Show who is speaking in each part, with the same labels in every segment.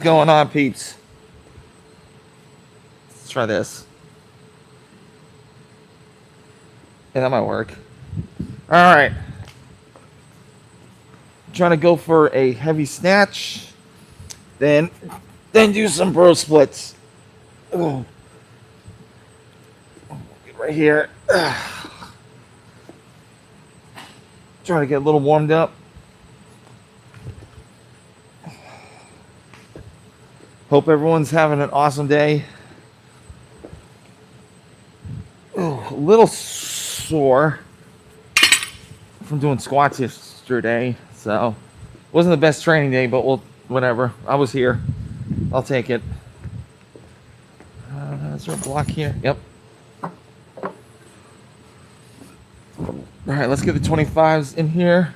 Speaker 1: Going on, peeps? Let's try this. Yeah, that might work. All right. Trying to go for a heavy snatch, then do some bro splits. Oh, right here. Trying to get a little warmed up. Hope everyone's having an awesome day. Oh, a little sore from doing squats yesterday, so wasn't the best training day, but whatever. I was here. I'll take it. Is there a block here? Yep. All right, let's get the 25s in here.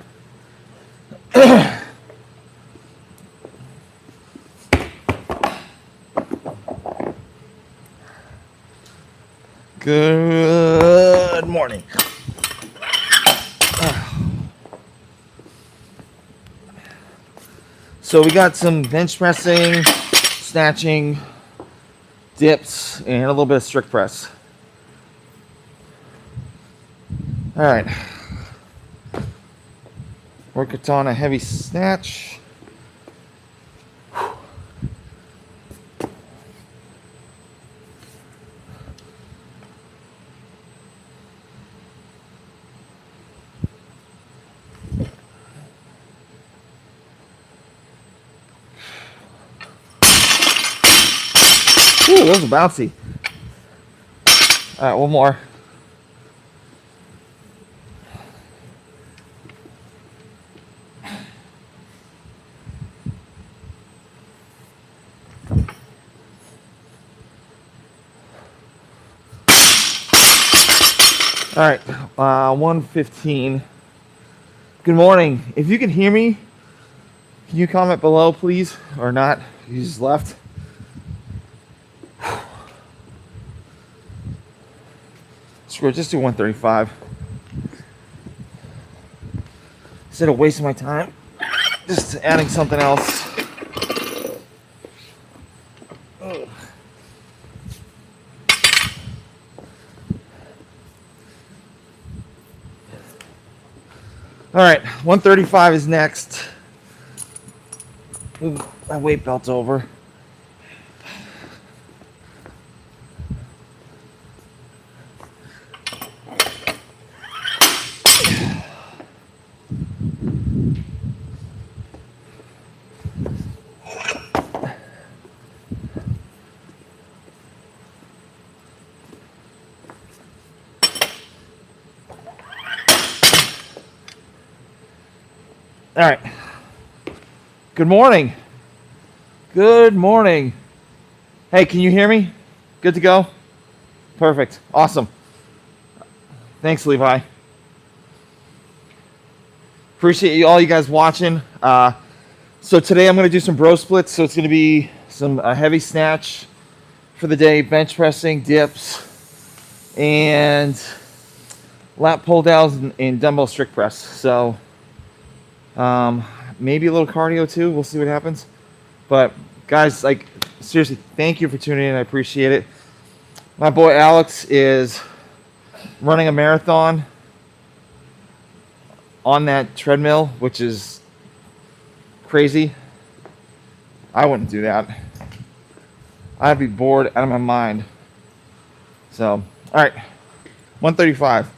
Speaker 1: Good morning. So we got some bench pressing, snatching, dips, and a little bit of strict press. All right. Work on a heavy snatch. Ooh, those are bouncy. All right, one more. All right, 115. Good morning. If you can hear me, can you comment below, please? Or not? You just left. Screw it, just do 135. Instead of wasting my time, just adding something else. Ugh. All right, 135 is next. Move my weight belt over. All right. Good morning. Good morning. Hey, can you hear me? Good to go? Perfect. Awesome. Thanks, Levi. Appreciate all you guys watching. So today I'm going to do some bro splits. So it's going to be some heavy snatch for the day, bench pressing, dips, and lat pull downs and dumbbell strict press. So maybe a little cardio too. We'll see what happens. But guys, like, seriously, thank you for tuning in. I appreciate it. My boy Alex is running a marathon on that treadmill, which is crazy. I wouldn't do that. I'd be bored out of my mind. So, all right, 135.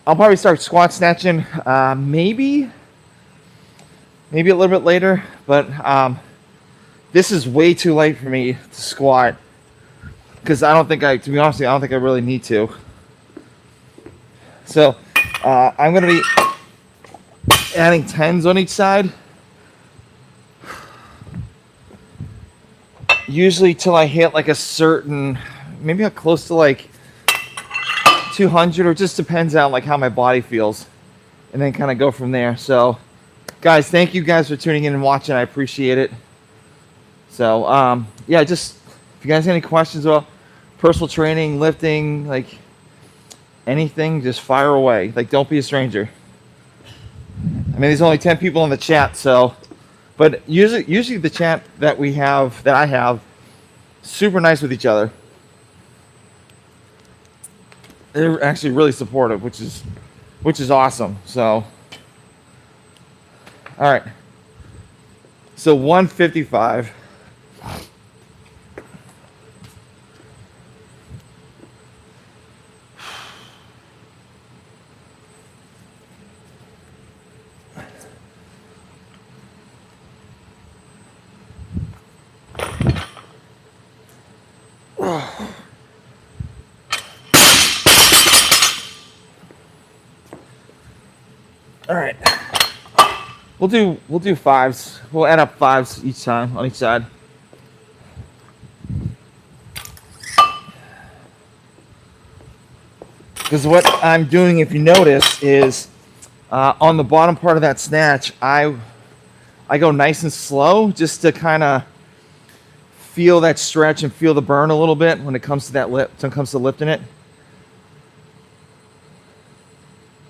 Speaker 1: I'll probably start squat snatching maybe a little bit later, but this is way too late for me to squat because to be honest, I don't think I really need to. So I'm going to be adding 10s on each side, usually till I hit like a certain, maybe close to like 200, or just depends on like how my body feels, and then kind of go from there. So guys, thank you guys for tuning in and watching. I appreciate it. So, yeah, just if you guys have any questions about personal training, lifting, like anything, just fire away. Like, don't be a stranger. I mean, there's only 10 people in the chat, so, but usually the chat that I have, super nice with each other. They're actually really supportive, which is awesome. So, all right. So 155. All right. We'll do fives. We'll add up fives each time on each side. Because what I'm doing, if you notice, is on the bottom part of that snatch, I go nice and slow just to kind of feel that stretch and feel the burn a little bit when it comes to that when it comes to lifting it.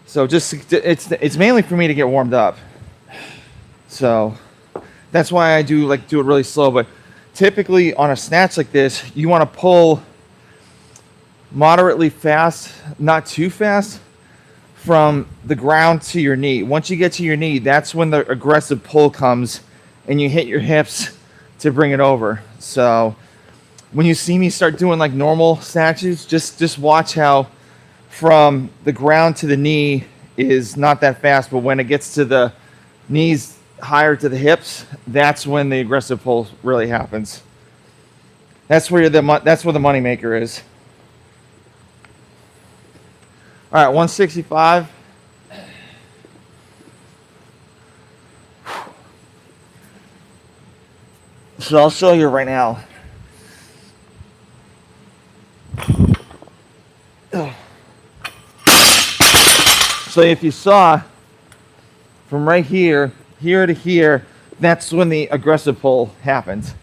Speaker 1: So it's mainly for me to get warmed up. So that's why I do it really slow. But typically on a snatch like this, you want to pull moderately fast, not too fast, from the ground to your knee. Once you get to your knee, that's when the aggressive pull comes and you hit your hips to bring it over. So when you see me start doing like normal snatches, just watch how from the ground to the knee is not that fast, but when it gets to the knees higher to the hips, that's when the aggressive pull really happens. That's where the moneymaker is. All right, 165. So I'll show you right now. So if you saw from right here to here, that's when the aggressive pull happens.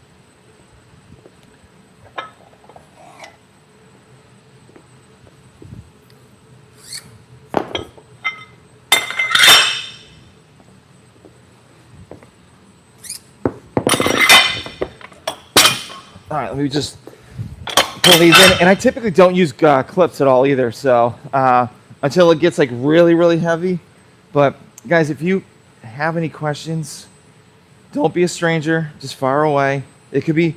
Speaker 1: All right, let me just pull these in. And I typically don't use clips at all either, so until it gets like really, really heavy. But guys, if you have any questions, don't be a stranger. Just fire away. It could be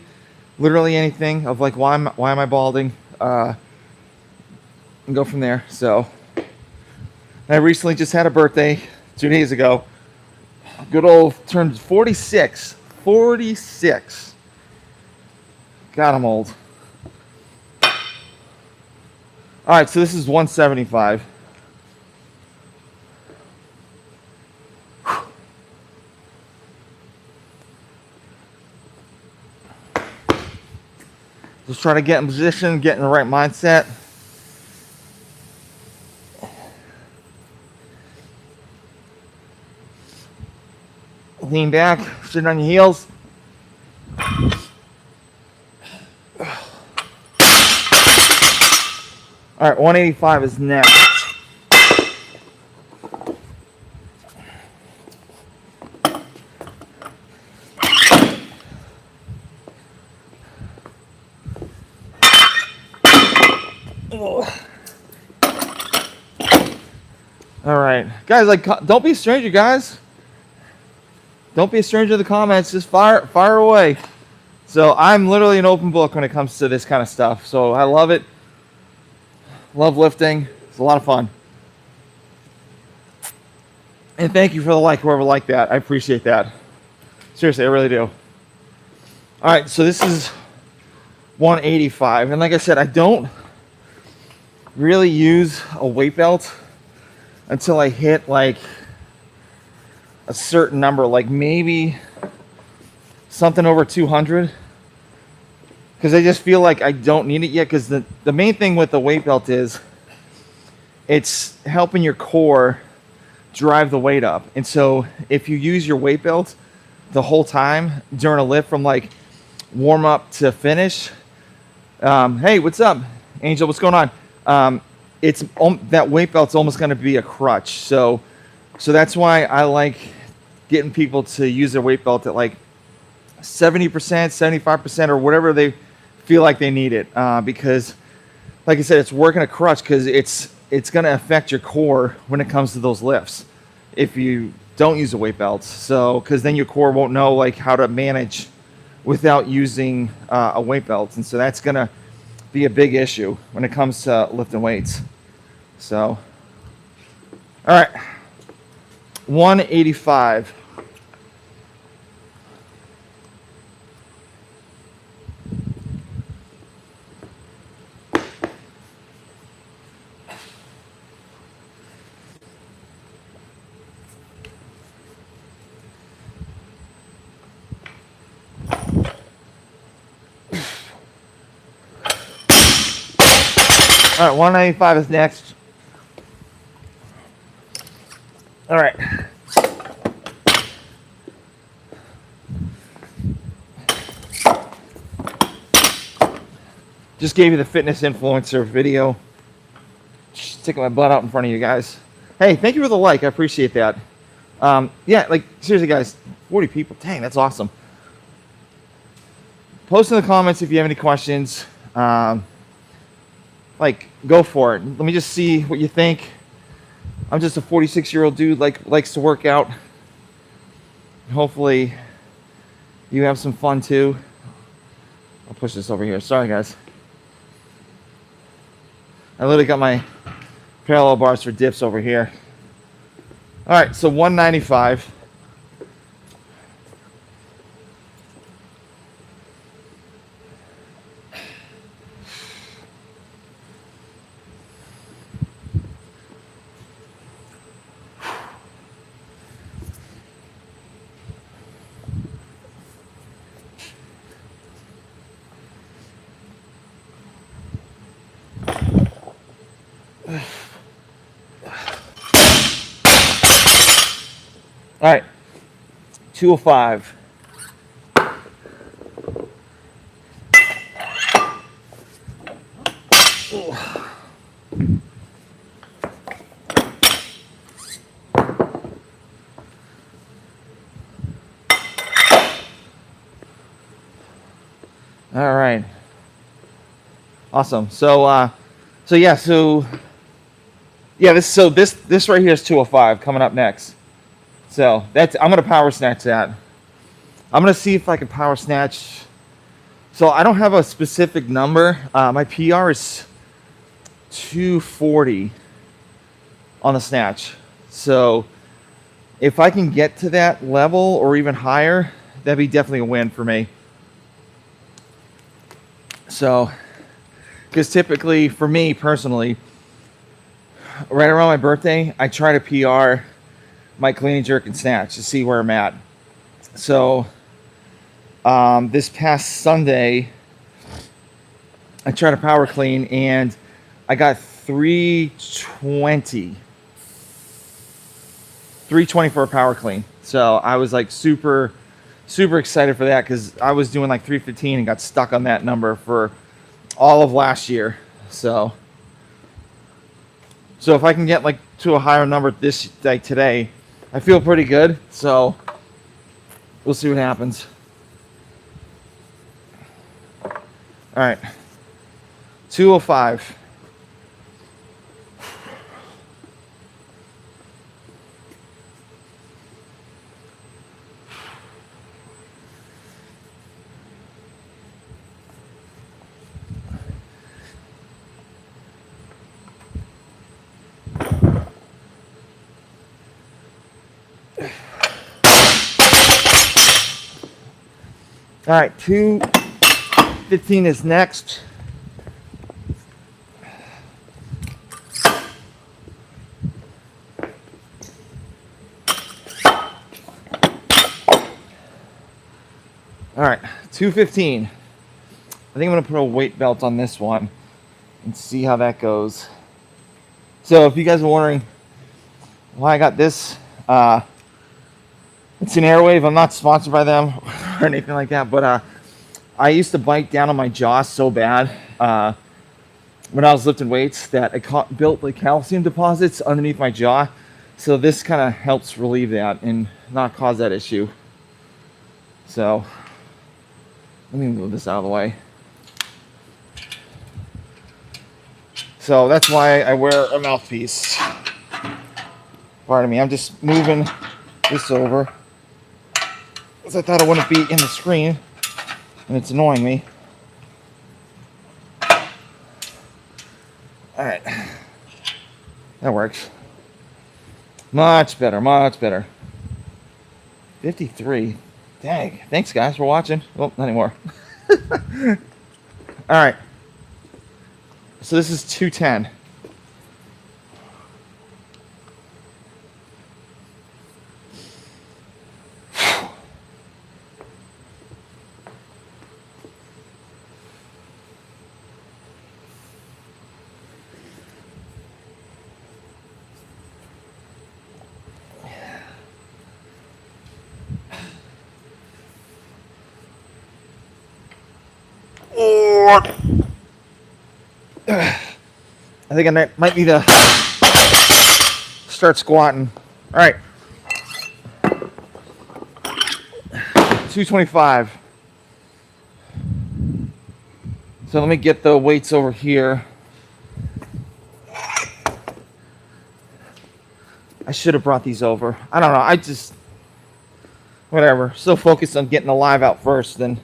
Speaker 1: literally anything of like, why am I balding? And go from there. So I recently just had a birthday 2 days ago. Good old turned 46. 46. God, I'm old. All right, so this is 175. Just try to get in position, get in the right mindset. Lean back, sit on your heels. All right, 185 is next. All right, guys, like, don't be a stranger, guys. Don't be a stranger to the comments. Just fire away. So I'm literally an open book when it comes to this kind of stuff. So I love it. Love lifting. It's a lot of fun. And thank you for the like, whoever liked that. I appreciate that. Seriously, I really do. All right, so this is 185. And like I said, I don't really use a weight belt until I hit like a certain number, like maybe something over 200. Because I just feel like I don't need it yet. Because the main thing with the weight belt is it's helping your core drive the weight up. And so if you use your weight belt the whole time during a lift from like warm up to finish, hey, what's up, Angel? What's going on? It's that weight belt's almost going to be a crutch. So that's why I like getting people to use their weight belt at like 70%, 75%, or whatever they feel like they need it. Because, like I said, it's working a crutch because it's going to affect your core when it comes to those lifts if you don't use a weight belt. So, because then your core won't know like how to manage without using a weight belt, and so that's going to be a big issue when it comes to lifting weights. So, all right, 185. All right, 195 is next. All right. Just gave you the fitness influencer video. Just sticking my butt out in front of you guys. Hey, thank you for the like. I appreciate that. Yeah, like, seriously, guys, 40 people. Dang, that's awesome. Post in the comments if you have any questions. Like, go for it. Let me just see what you think. I'm just a 46-year-old dude likes to work out. Hopefully you have some fun too. I'll push this over here. Sorry, guys. I literally got my parallel bars for dips over here. All right, so 195. All right, 205. All right. Awesome. So this right here is 205 coming up next. So I'm gonna power snatch that. I'm gonna see if I can power snatch. So I don't have a specific number. My PR is 240 on the snatch. So if I can get to that level or even higher, that'd be definitely a win for me. So, because typically for me personally, right around my birthday, I try to PR my clean and jerk and snatch to see where I'm at. So this past Sunday, I tried to power clean and I got 320 for a power clean. So I was like super excited for that because I was doing like 315 and got stuck on that number for all of last year. So if I can get like to a higher number this like today, I feel pretty good. So we'll see what happens. All right, 205. All right, 215 is next. All right, 215. I think I'm gonna put a weight belt on this one and see how that goes. So if you guys are wondering why I got this. It's an Airwave. I'm not sponsored by them or anything like that, but I used to bite down on my jaw so bad when I was lifting weights that it built like calcium deposits underneath my jaw. So this kind of helps relieve that and not cause that issue. So let me move this out of the way. So that's why I wear a mouthpiece. Pardon me, I'm just moving this over because I thought it wouldn't be in the screen and it's annoying me. Alright, that works. Much better, much better. 53. Dang, thanks guys for watching. Well, not anymore. Alright, so this is 210. I think I might need to start squatting. All right, 225. So let me get the weights over here. I should have brought these over. I don't know. I just, whatever. So focused on getting the live out first than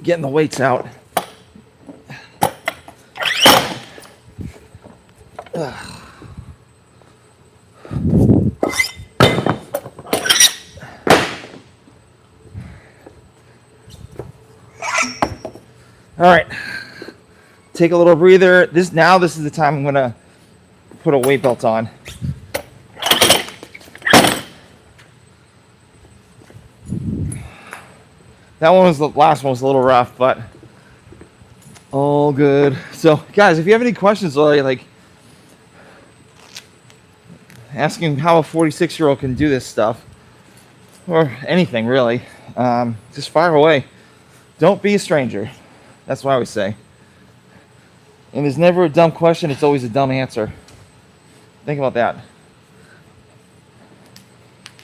Speaker 1: getting the weights out. All right, take a little breather. This is the time I'm gonna put a weight belt on. That one was the last one was a little rough, but all good. So guys, if you have any questions, like asking how a 46-year-old can do this stuff, or anything really, just fire away. Don't be a stranger. That's what I always say. And there's never a dumb question, it's always a dumb answer. Think about that.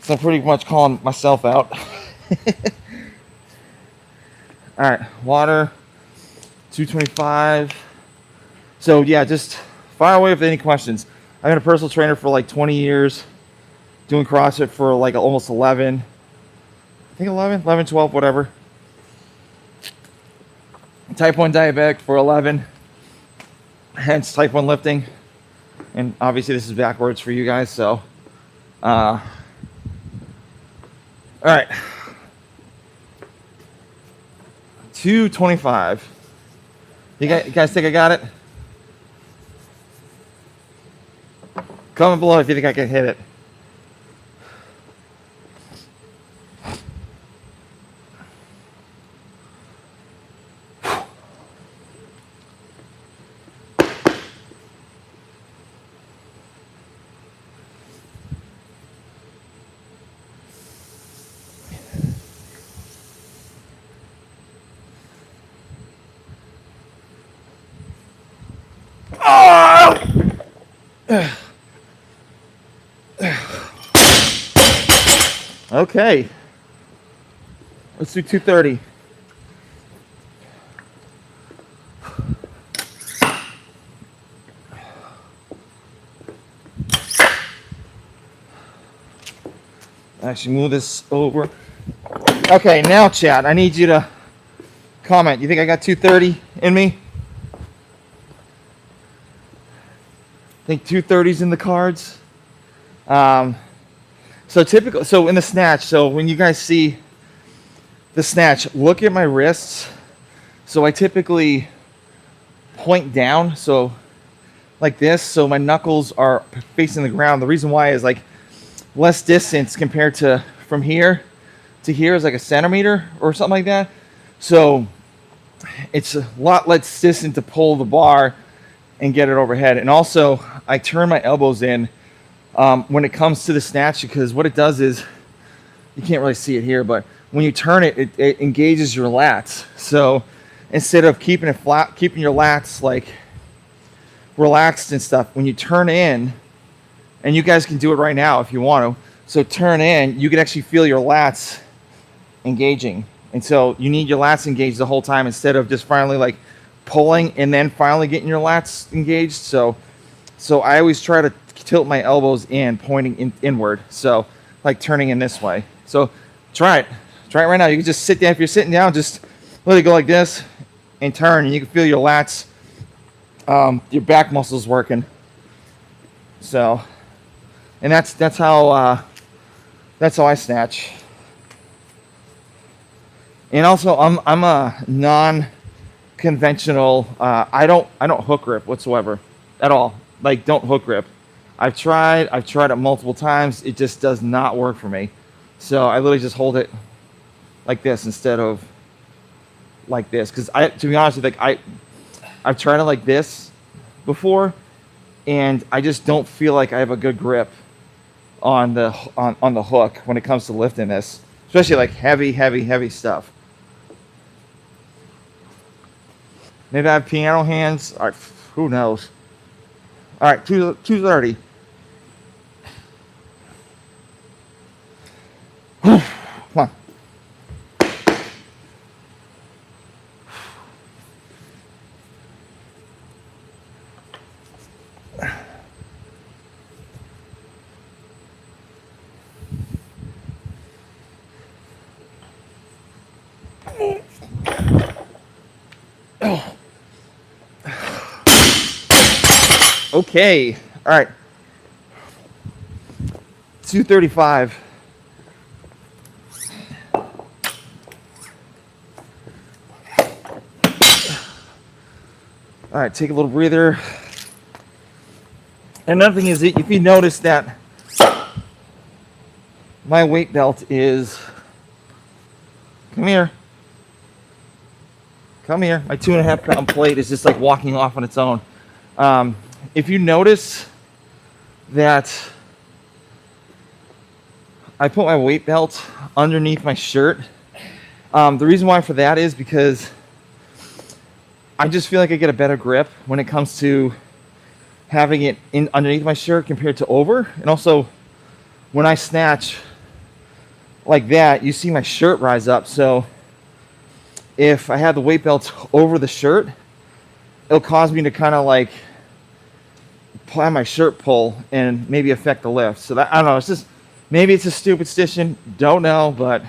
Speaker 1: So I'm pretty much calling myself out. All right, water, 225. So yeah, just fire away with any questions. I've been a personal trainer for like 20 years, doing CrossFit for like almost 11. I think 11, 12, whatever. Type 1 diabetic for 11, hence Type 1 lifting. And obviously this is backwards for you guys, so. All right. 225. You guys think I got it? Comment below if you think I can hit it. Okay, let's do 230. Actually, move this over. Okay, now chat, I need you to comment. You think I got 230 in me? Think 230's in the cards? So in the snatch, so when you guys see the snatch, look at my wrists. So I typically point down, so like this, so my knuckles are facing the ground. The reason why is like less distance compared to from here to here is like a centimeter or something like that. So it's a lot less distance to pull the bar and get it overhead. And also I turn my elbows in when it comes to the snatch, because what it does is, you can't really see it here, but when you turn it, it engages your lats. So instead of keeping it flat, keeping your lats like relaxed and stuff, when you turn in, and you guys can do it right now if you want to. So turn in, you can actually feel your lats engaging. And so you need your lats engaged the whole time instead of just finally like pulling and then finally getting your lats engaged. So I always try to tilt my elbows in, pointing inward. So like turning in this way. So try it right now. You can just sit down. If you're sitting down, just let it go like this and turn, and you can feel your lats, your back muscles working. So, and that's how I snatch. And also, I'm a non-conventional. I don't hook grip whatsoever, at all. Like, don't hook grip. I've tried it multiple times. It just does not work for me. So I literally just hold it like this instead of like this. Because to be honest with you, like I've tried it like this before, and I just don't feel like I have a good grip on the hook when it comes to lifting this, especially like heavy stuff. Maybe I have piano hands. All right, who knows? All right, 230. Come on. Okay. All right. 235. All right, take a little breather. Another thing is, if you notice that my weight belt is, come here. My 2.5 pound plate is just like walking off on its own. If you notice that I put my weight belt underneath my shirt, the reason why for that is because I just feel like I get a better grip when it comes to having it in underneath my shirt compared to over. And also, when I snatch like that, you see my shirt rise up. So if I have the weight belt over the shirt, it'll cause me to kind of like have my shirt pull and maybe affect the lift. So that, I don't know, it's just, maybe it's a stupid stition, don't know, but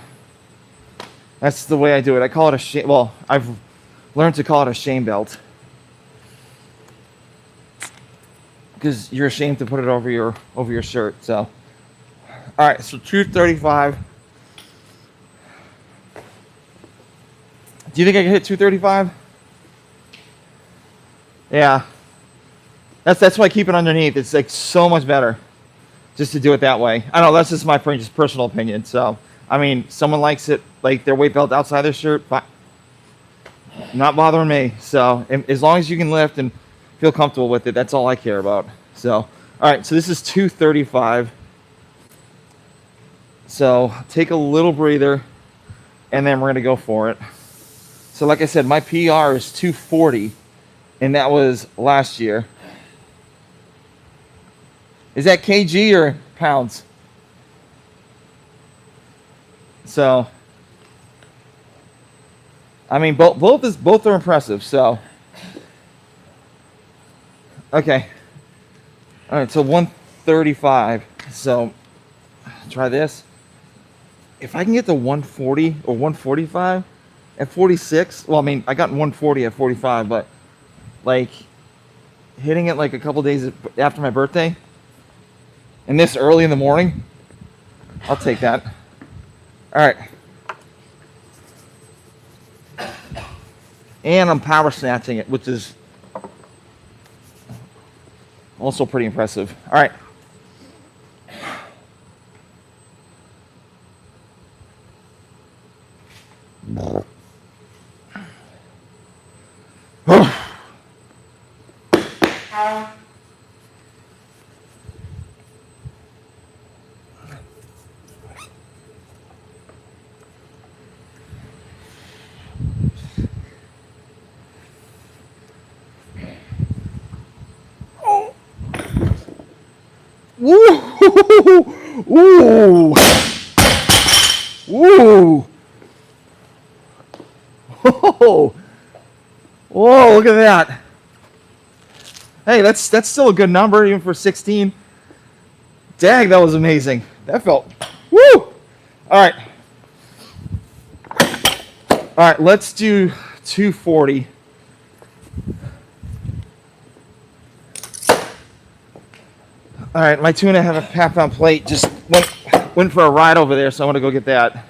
Speaker 1: that's the way I do it. I call it a shame. Well, I've learned to call it a shame belt, because you're ashamed to put it over your shirt. So, all right, so 235. Do you think I can hit 235? Yeah. That's why I keep it underneath. It's like so much better just to do it that way. I don't know, that's just my personal opinion. So, I mean, someone likes it, like their weight belt outside their shirt, fine. Not bothering me. So, as long as you can lift and feel comfortable with it, that's all I care about. So, all right, so this is 235. So, take a little breather, and then we're going to go for it. So, like I said, my PR is 240, and that was last year. Is that kg or pounds? So, I mean, both are impressive. So, okay. All right, so 135. So, try this. If I can get to 140 or 145 at 46, well, I mean, I got 140 at 45, but like hitting it like a couple days after my birthday, and this early in the morning, I'll take that. All right. And I'm power snatching it, which is also pretty impressive. All right. Woo! Ooh! Woo! Whoa! Whoa! Look at that! Hey, that's still a good number even for 16. Dang, that was amazing. That felt. Woo! All right. All right. Let's do 240. All right, my 2.5 pound plate just went for a ride over there, so I want to go get that.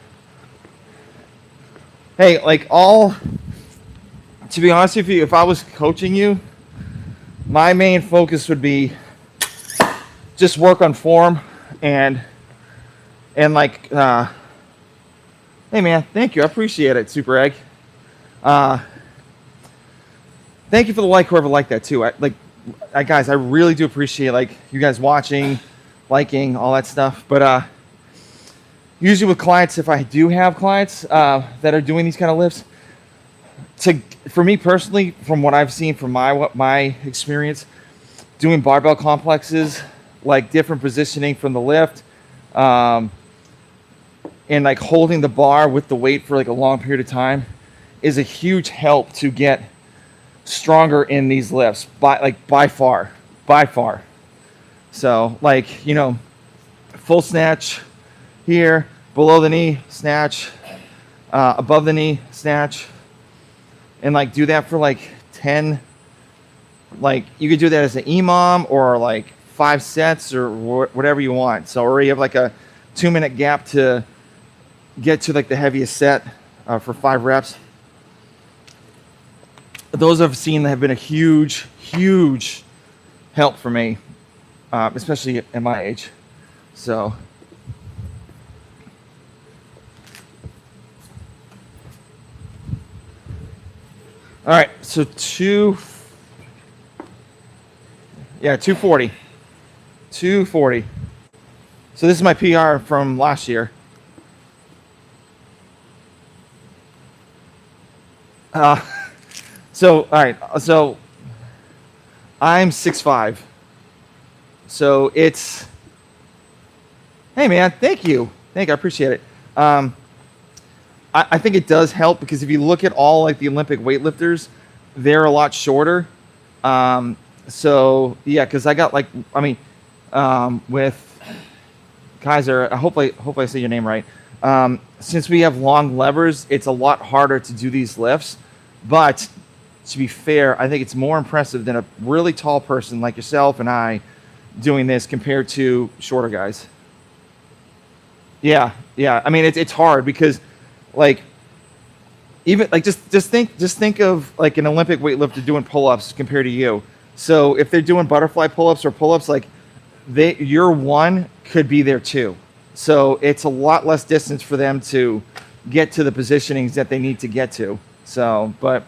Speaker 1: Hey, like to be honest with you, if I was coaching you, my main focus would be just work on form and like, hey man, thank you, I appreciate it, Super Egg. Thank you for the like, whoever liked that too. Guys, I really do appreciate like you guys watching, liking, all that stuff. But usually with clients, if I do have clients that are doing these kind of lifts, for me personally, from what I've seen from my experience, doing barbell complexes, like different positioning from the lift, and like holding the bar with the weight for like a long period of time, is a huge help to get stronger in these lifts by far. So like, you know, full snatch here, below the knee snatch, above the knee snatch, and like do that for like 10, like you could do that as an EMOM or like 5 sets or whatever you want. So or you have like a 2-minute gap to get to like the heaviest set for 5 reps. Those I've seen that have been a huge help for me, especially at my age. So all right, so 240. So this is my PR from last year. So, all right, so I'm 6'5". So it's, hey man, thank you. I appreciate it. I think it does help because if you look at all like the Olympic weightlifters, they're a lot shorter. So yeah, because I got like, I mean, with Kaiser, I hope I say your name right. Since we have long levers, it's a lot harder to do these lifts, but to be fair, I think it's more impressive than a really tall person like yourself and I doing this compared to shorter guys. Yeah. I mean, it's hard because, like, even like just think of like an Olympic weightlifter doing pull-ups compared to you. So if they're doing butterfly pull-ups or pull-ups, like your one could be there too. So it's a lot less distance for them to get to the positionings that they need to get to. So, but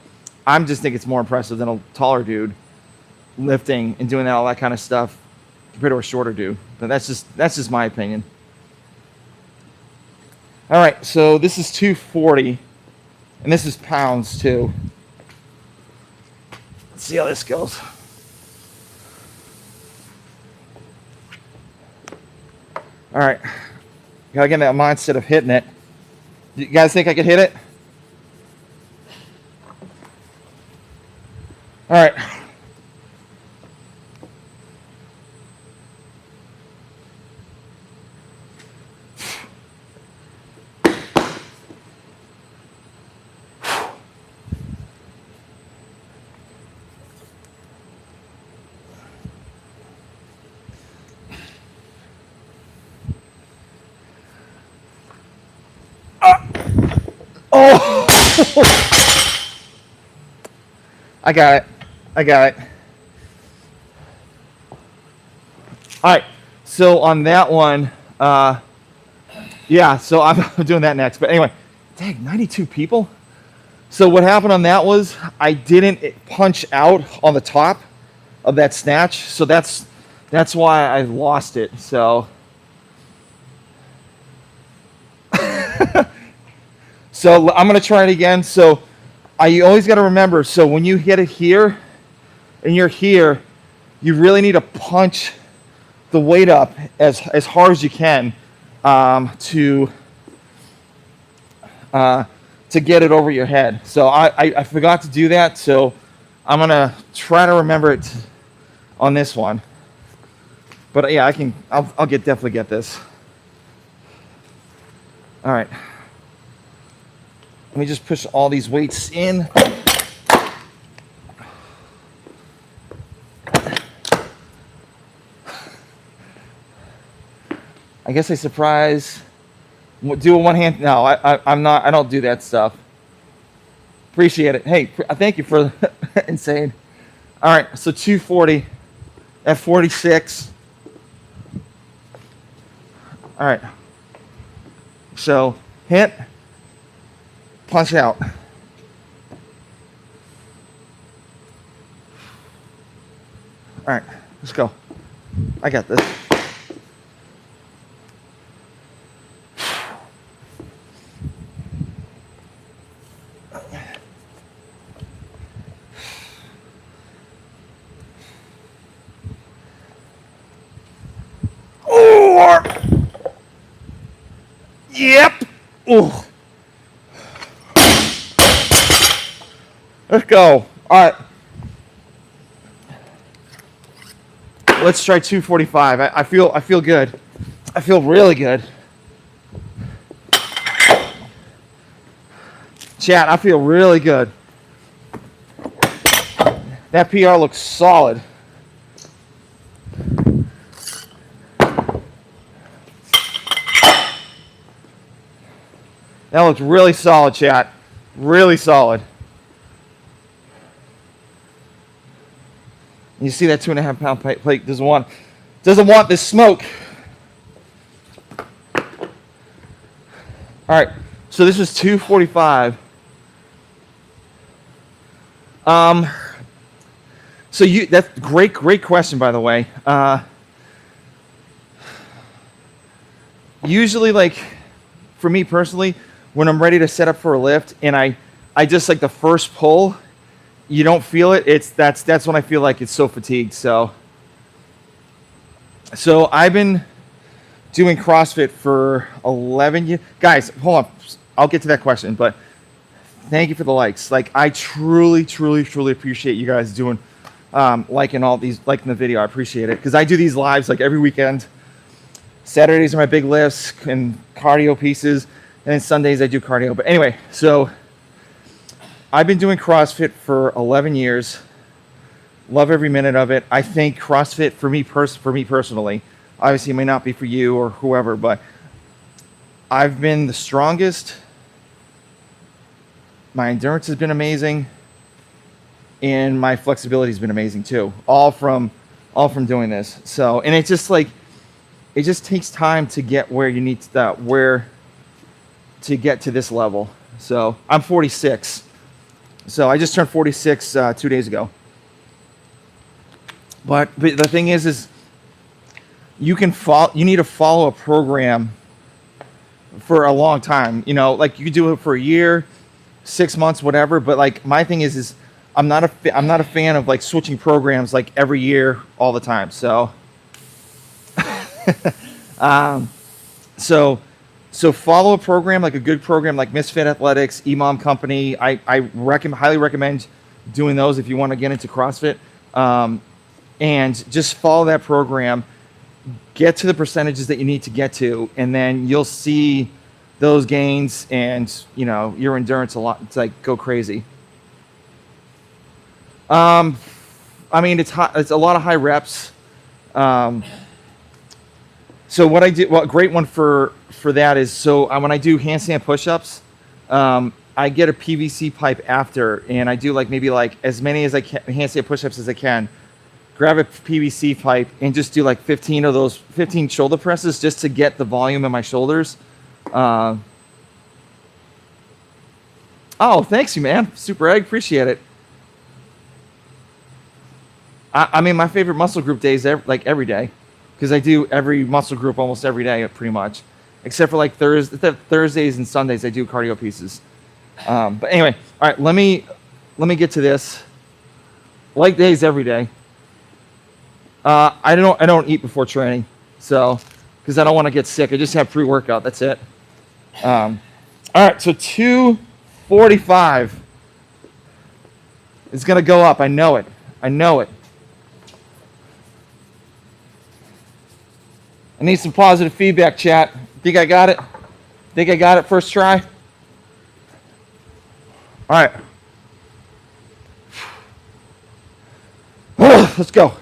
Speaker 1: I'm just think it's more impressive than a taller dude lifting and doing all that kind of stuff compared to a shorter dude. But that's just my opinion. All right, so this is 240, and this is pounds too. Let's see how this goes. All right, gotta get in that mindset of hitting it. You guys think I could hit it? All right. Oh! I got it. All right. So on that one, yeah, so I'm doing that next. But anyway, dang, 92 people. So what happened on that was I didn't punch out on the top of that snatch. So that's why I lost it. So so I'm going to try it again. So you always got to remember, so when you hit it here and you're here, you really need to punch the weight up as hard as you can to get it over your head. So I forgot to do that, so I'm gonna try to remember it on this one. But yeah, I'll definitely get this. All right. Let me just push all these weights in. I guess I surprise. Do a one hand. No, I'm not. I don't do that stuff. Appreciate it. Hey, thank you for insane. All right, so 240 at 46. All right. So hit, punch out. All right, let's go. I got this. Yep. Ooh. Let's go. All right. Let's try 245. I feel good. I feel really good. Chat, I feel really good. That PR looks solid. That looks really solid, chat. Really solid. You see that 2.5 pound plate doesn't want this smoke. All right, so this is 245. So that's great question, by the way. Usually, like for me personally, when I'm ready to set up for a lift and I just like the first pull, you don't feel it. That's when I feel like it's so fatigued. So I've been doing CrossFit for 11 years. Guys, hold on. I'll get to that question, but thank you for the likes. Like I truly appreciate you guys doing liking the video. I appreciate it because I do these lives like every weekend. Saturdays are my big lifts and cardio pieces. And then Sundays I do cardio. But anyway, so I've been doing CrossFit for 11 years. Love every minute of it. I think CrossFit for me personally, obviously it may not be for you or whoever, but I've been the strongest. My endurance has been amazing. And my flexibility has been amazing too. All from doing this. So, and it's just like, it just takes time to get where you need to get to this level. So I'm 46. So I just turned 46 2 days ago. But the thing is you need to follow a program for a long time. You know, like you could do it for a year, 6 months, whatever. But like my thing is I'm not a fan of like switching programs like every year all the time. So So follow a program, like a good program like Misfit Athletics, Imam Company. I highly recommend doing those if you want to get into CrossFit. And just follow that program, get to the percentages that you need to get to, and then you'll see those gains and, you know, your endurance it's like go crazy. I mean, it's a lot of high reps. So what I do, a great one for that is, so when I do handstand push-ups, I get a PVC pipe after, and I do like maybe like as many as I can, handstand push-ups as I can, grab a PVC pipe and just do like 15 of those, 15 shoulder presses just to get the volume in my shoulders. Oh, thanks you, man. Super Egg, appreciate it. I mean, my favorite muscle group days, like every day. Because I do every muscle group almost every day, pretty much, except for like Thursdays and Sundays. I do cardio pieces. But anyway, all right. Let me get to this. Like days every day. I don't eat before training, so because I don't want to get sick. I just have pre-workout. That's it. All right, so 245 is gonna go up. I know it. I know it. I need some positive feedback, chat. Think I got it? Think I got it first try? All right. Let's go.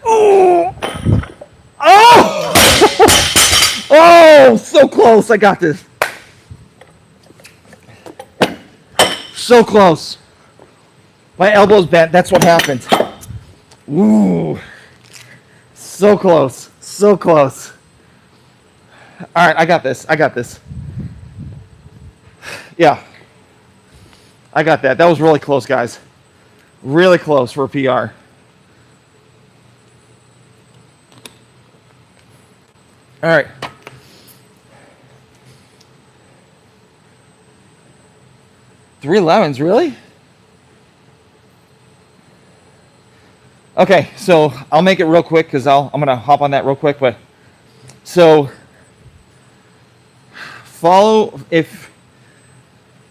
Speaker 1: Oh! Oh! Oh, so close. I got this. So close. My elbow's bent. That's what happened. Ooh. So close. So close. All right, I got this. I got this. Yeah. I got that. That was really close, guys. Really close for a PR. All right. Three lemons, really? Okay, so I'll make it real quick because I'm gonna hop on that real quick. But so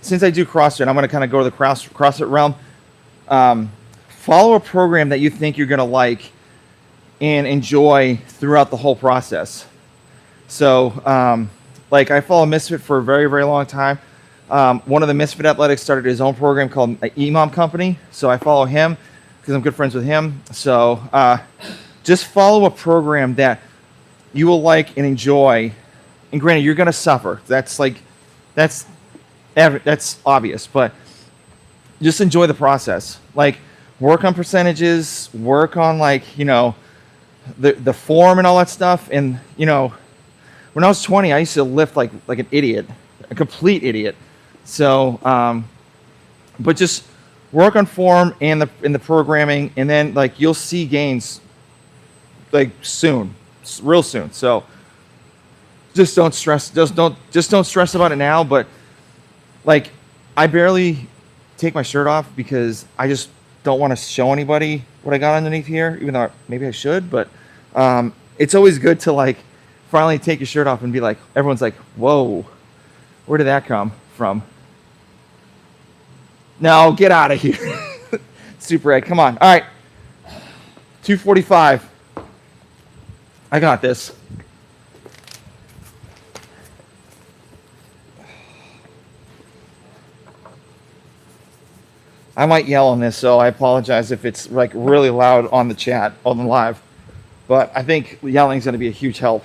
Speaker 1: since I do CrossFit, I'm gonna kind of go to the CrossFit realm. Follow a program that you think you're gonna like and enjoy throughout the whole process. So, like I follow Misfit for a very, very long time. One of the Misfit Athletics started his own program called Imam Company. So I follow him because I'm good friends with him. So just follow a program that you will like and enjoy. And granted, you're going to suffer. That's obvious. But just enjoy the process. Like work on percentages, work on the form and all that stuff. And, when I was 20, I used to lift like an idiot, a complete idiot. So, but just work on form and the programming, and then you'll see gains soon, real soon. So just don't stress. Just don't stress about it now. But I barely take my shirt off because I just don't want to show anybody what I got underneath here, even though maybe I should. But it's always good to finally take your shirt off and be like, everyone's like, whoa, where did that come from? No, get out of here. Super Ed, come on. All right, 245. I got this. I might yell on this, so I apologize if it's really loud on the chat, on the live. But I think yelling is going to be a huge help.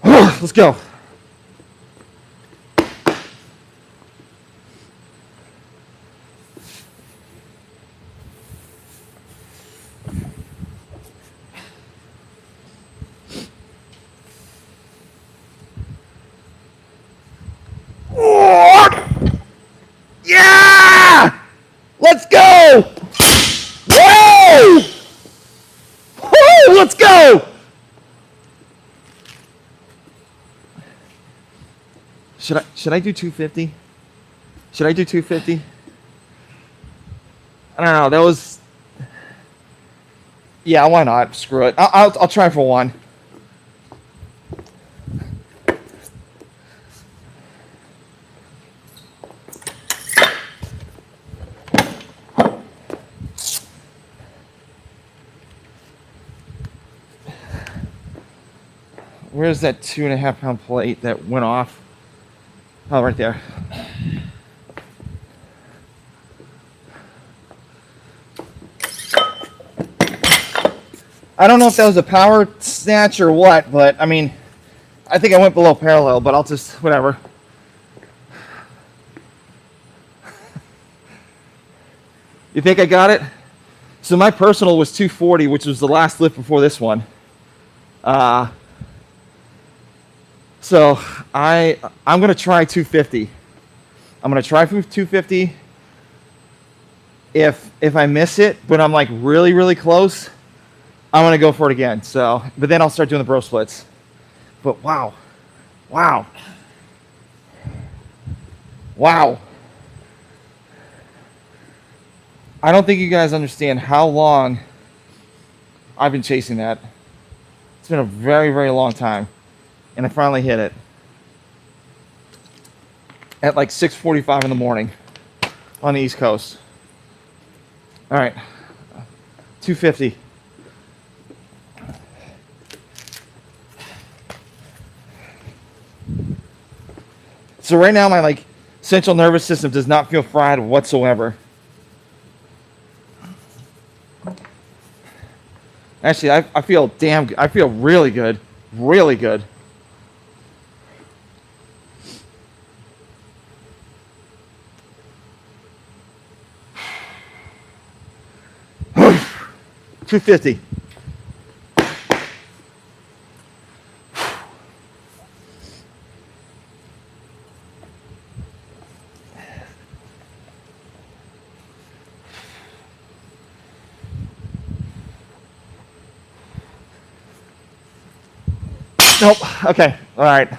Speaker 1: Let's go. Yeah! Let's go! Whoa! Woo! Let's go! Should I do 250? Should I do 250? I don't know. That was. Yeah, why not? Screw it. I'll try for one. Where's that 2.5 pound plate that went off? Oh, right there. I don't know if that was a power snatch or what, but I mean, I think I went below parallel, but I'll just, whatever. You think I got it? So my personal was 240, which was the last lift before this one. So I'm gonna try 250. I'm going to try for 250. If I miss it, but I'm like really, really close, I'm going to go for it again. So, but then I'll start doing the bro splits. But wow. Wow. Wow. I don't think you guys understand how long I've been chasing that. It's been a very, very long time. And I finally hit it at like 6:45 in the morning on the East Coast. All right, 250. So right now my like central nervous system does not feel fried whatsoever. Actually, I feel I feel really good, really good. $250. Nope. Okay. All right.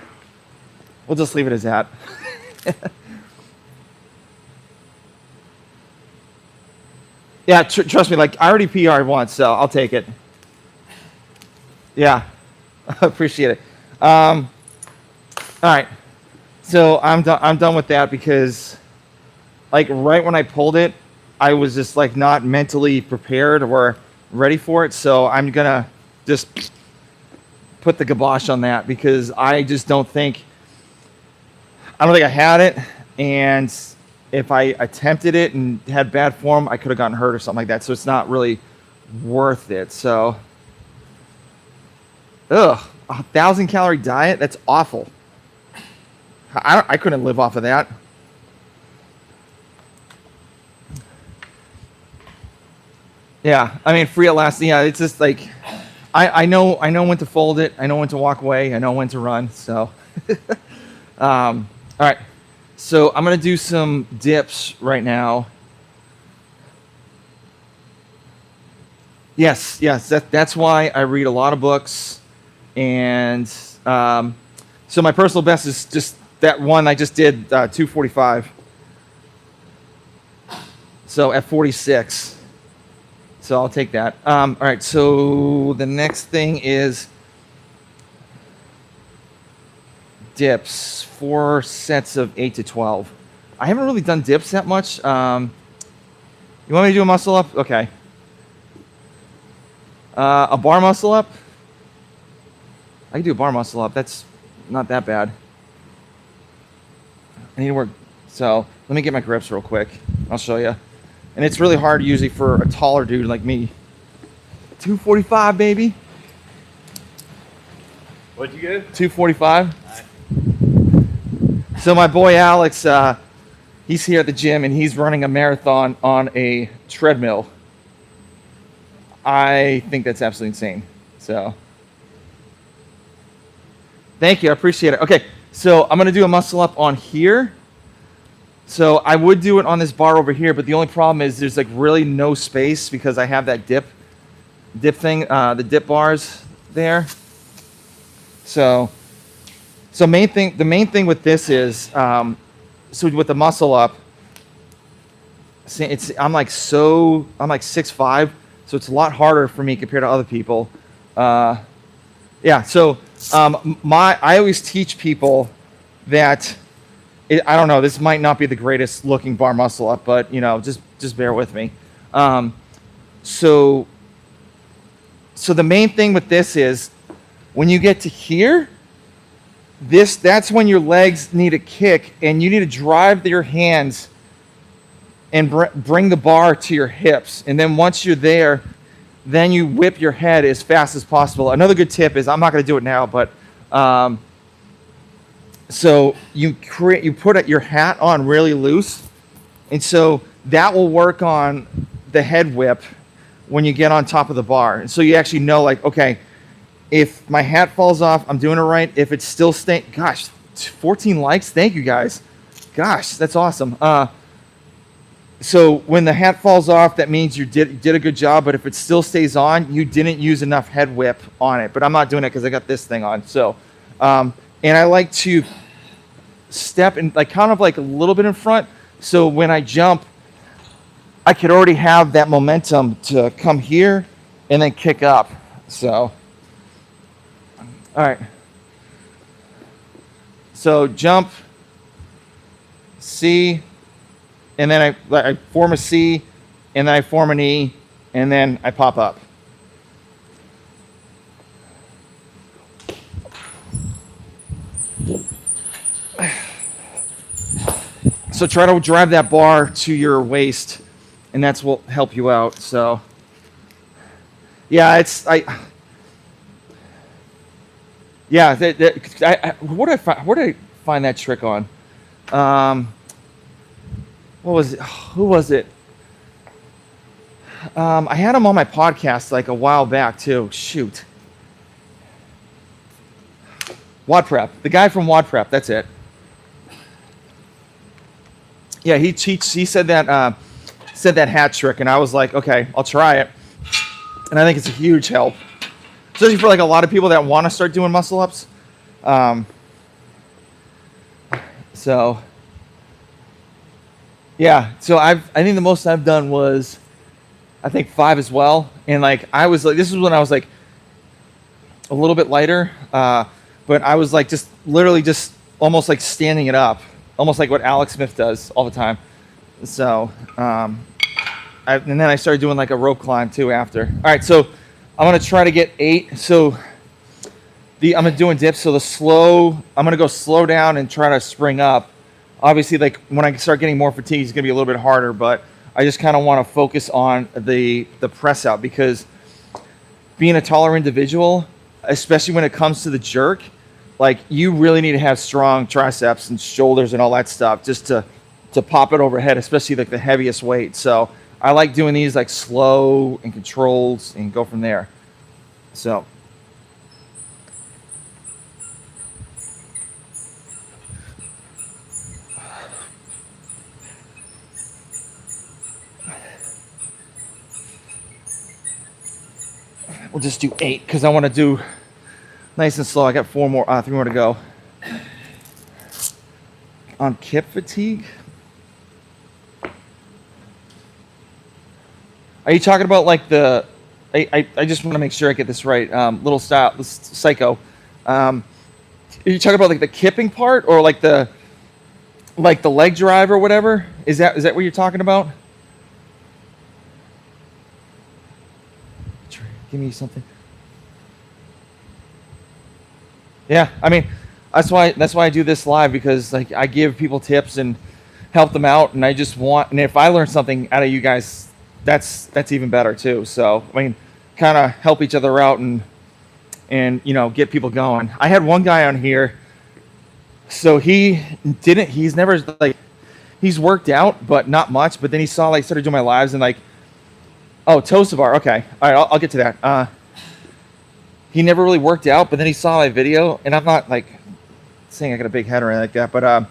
Speaker 1: We'll just leave it as that. Yeah, trust me, like I already PR'd once, so I'll take it. Yeah, appreciate it. All right, so I'm done with that because, like, right when I pulled it, I was just like not mentally prepared or ready for it. So I'm gonna just put the kibosh on that because I just don't think I had it, and if I attempted it and had bad form, I could have gotten hurt or something like that. So it's not really worth it. So, ugh, 1,000-calorie diet? That's awful. I couldn't live off of that. Yeah, I mean, free at last. Yeah, it's just like I know when to fold it. I know when to walk away. I know when to run. So, all right. So I'm going to do some dips right now. Yes, that's why I read a lot of books. And so my personal best is just that one I just did, 245. So at 46. So I'll take that. All right, so the next thing is dips, 4 sets of 8 to 12. I haven't really done dips that much. You want me to do a muscle up? Okay. A bar muscle up? I can do a bar muscle up. That's not that bad. I need to work. So let me get my grips real quick. I'll show you. And it's really hard usually for a taller dude like me. 245, baby.
Speaker 2: What'd you get?
Speaker 1: 245. So my boy Alex, he's here at the gym and he's running a marathon on a treadmill. I think that's absolutely insane. So thank you, I appreciate it. Okay, so I'm gonna do a muscle up on here. So I would do it on this bar over here, but the only problem is there's like really no space because I have that dip thing, the dip bars there. So the main thing with this is, so with the muscle up, I'm like 6'5", so it's a lot harder for me compared to other people. Yeah, so I always teach people that I don't know, this might not be the greatest looking bar muscle up, but you know, just bear with me. So the main thing with this is when you get to here, that's when your legs need a kick and you need to drive your hands and bring the bar to your hips. And then once you're there, then you whip your head as fast as possible. Another good tip is, I'm not going to do it now, but so you put your hat on really loose, and so that will work on the head whip when you get on top of the bar. And so you actually know, like, okay, if my hat falls off, I'm doing it right. If it's still staying, gosh, 14 likes, thank you guys. Gosh, that's awesome. So when the hat falls off, that means you did a good job. But if it still stays on, you didn't use enough head whip on it. But I'm not doing it because I got this thing on. So, and I like to step in, like kind of like a little bit in front. So when I jump, I could already have that momentum to come here and then kick up. So, all right. So jump, C, and then I form a C, and then I form an E, and then I pop up. So try to drive that bar to your waist, and that's what will help you out. So yeah, where did I find that trick on? What was it? Who was it? I had him on my podcast like a while back too. Shoot. Wad Prep. The guy from Wad Prep. That's it. Yeah, he said that hat trick, and I was like, okay, I'll try it. And I think it's a huge help, especially for like a lot of people that want to start doing muscle ups. So yeah, so I think the most I've done was I think 5 as well, and like I was like, this is when I was like a little bit lighter, but I was like just literally just almost like standing it up, almost like what Alex Smith does all the time. So and then I started doing like a rope climb too after. All right, so I'm gonna try to get 8. So I'm doing dips. So I'm gonna go slow down and try to spring up. Obviously, like when I start getting more fatigue, it's gonna be a little bit harder. But I just kind of want to focus on the press out, because being a taller individual, especially when it comes to the jerk, like you really need to have strong triceps and shoulders and all that stuff just to pop it overhead, especially like the heaviest weight. So I like doing these like slow and controlled and go from there. So we'll just do 8 because I want to do nice and slow. I got 3 more to go. On kip fatigue, are you talking about like the? I just want to make sure I get this right. Little psycho. Are you talking about like the kipping part, or like the leg drive or whatever? Is that what you're talking about? Give me something. Yeah, I mean, that's why I do this live, because like I give people tips and help them out, and I just want, and if I learn something out of you guys, that's even better too. So I mean, kind of help each other out and get people going. I had one guy on here, so he's never like, he's worked out but not much, but then he saw like started doing my lives and like, oh, toes to bar, okay, all right, I'll get to that. He never really worked out, but then he saw my video, and I'm not like saying I got a big head or anything like that,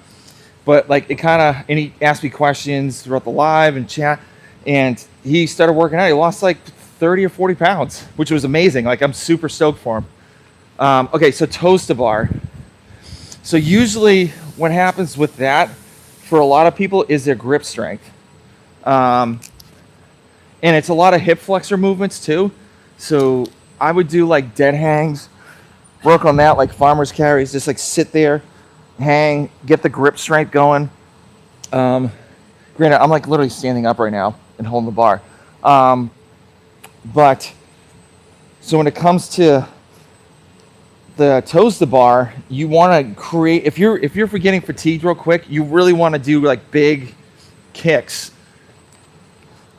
Speaker 1: but like it kind of, and he asked me questions throughout the live and chat, and he started working out. He lost like 30 or 40 pounds, which was amazing. Like I'm super stoked for him. Okay, so toes to bar. So usually what happens with that for a lot of people is their grip strength. And it's a lot of hip flexor movements too. So I would do like dead hangs, work on that, like farmer's carries, just like sit there, hang, get the grip strength going. Granted, I'm like literally standing up right now and holding the bar. But so when it comes to the toes to bar, you want to create, if you're getting fatigued real quick, you really want to do like big kicks.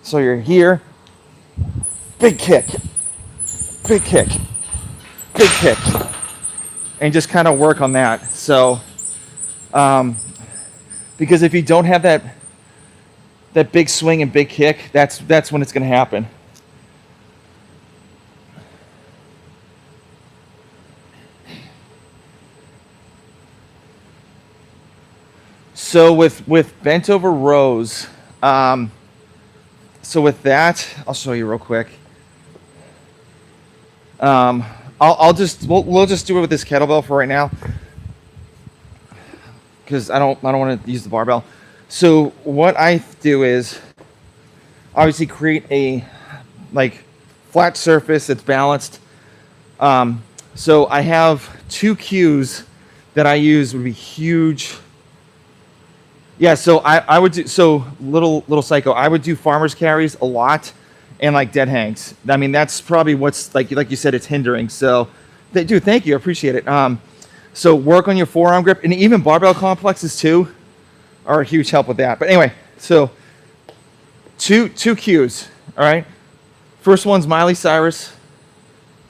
Speaker 1: So you're here, big kick, big kick, big kick, and just kind of work on that. So because if you don't have that big swing and big kick, that's when it's going to happen. So with bent over rows, so with that, I'll show you real quick. We'll just do it with this kettlebell for right now, because I don't want to use the barbell. So what I do is obviously create a like flat surface that's balanced. So I have 2 cues that I use would be huge. Yeah, so I would do, so little psycho, I would do farmer's carries a lot and like dead hangs. I mean, that's probably what's like you said, it's hindering. So dude, thank you, I appreciate it. So work on your forearm grip, and even barbell complexes too are a huge help with that. But anyway, so two cues, all right? First one's Miley Cyrus,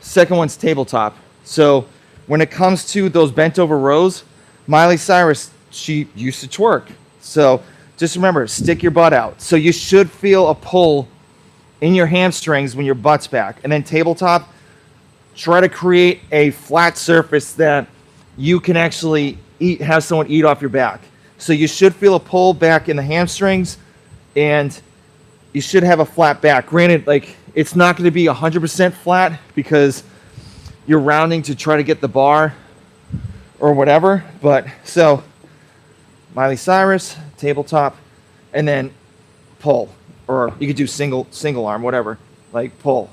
Speaker 1: second one's tabletop. So when it comes to those bent over rows, Miley Cyrus, she used to twerk. So just remember, stick your butt out. So you should feel a pull in your hamstrings when your butt's back. And then tabletop, try to create a flat surface that you can actually have someone eat off your back. So you should feel a pull back in the hamstrings, and you should have a flat back. Granted, like, it's not going to be 100% flat because you're rounding to try to get the bar or whatever. But so Miley Cyrus, tabletop, and then pull, or you could do single arm, whatever, like pull.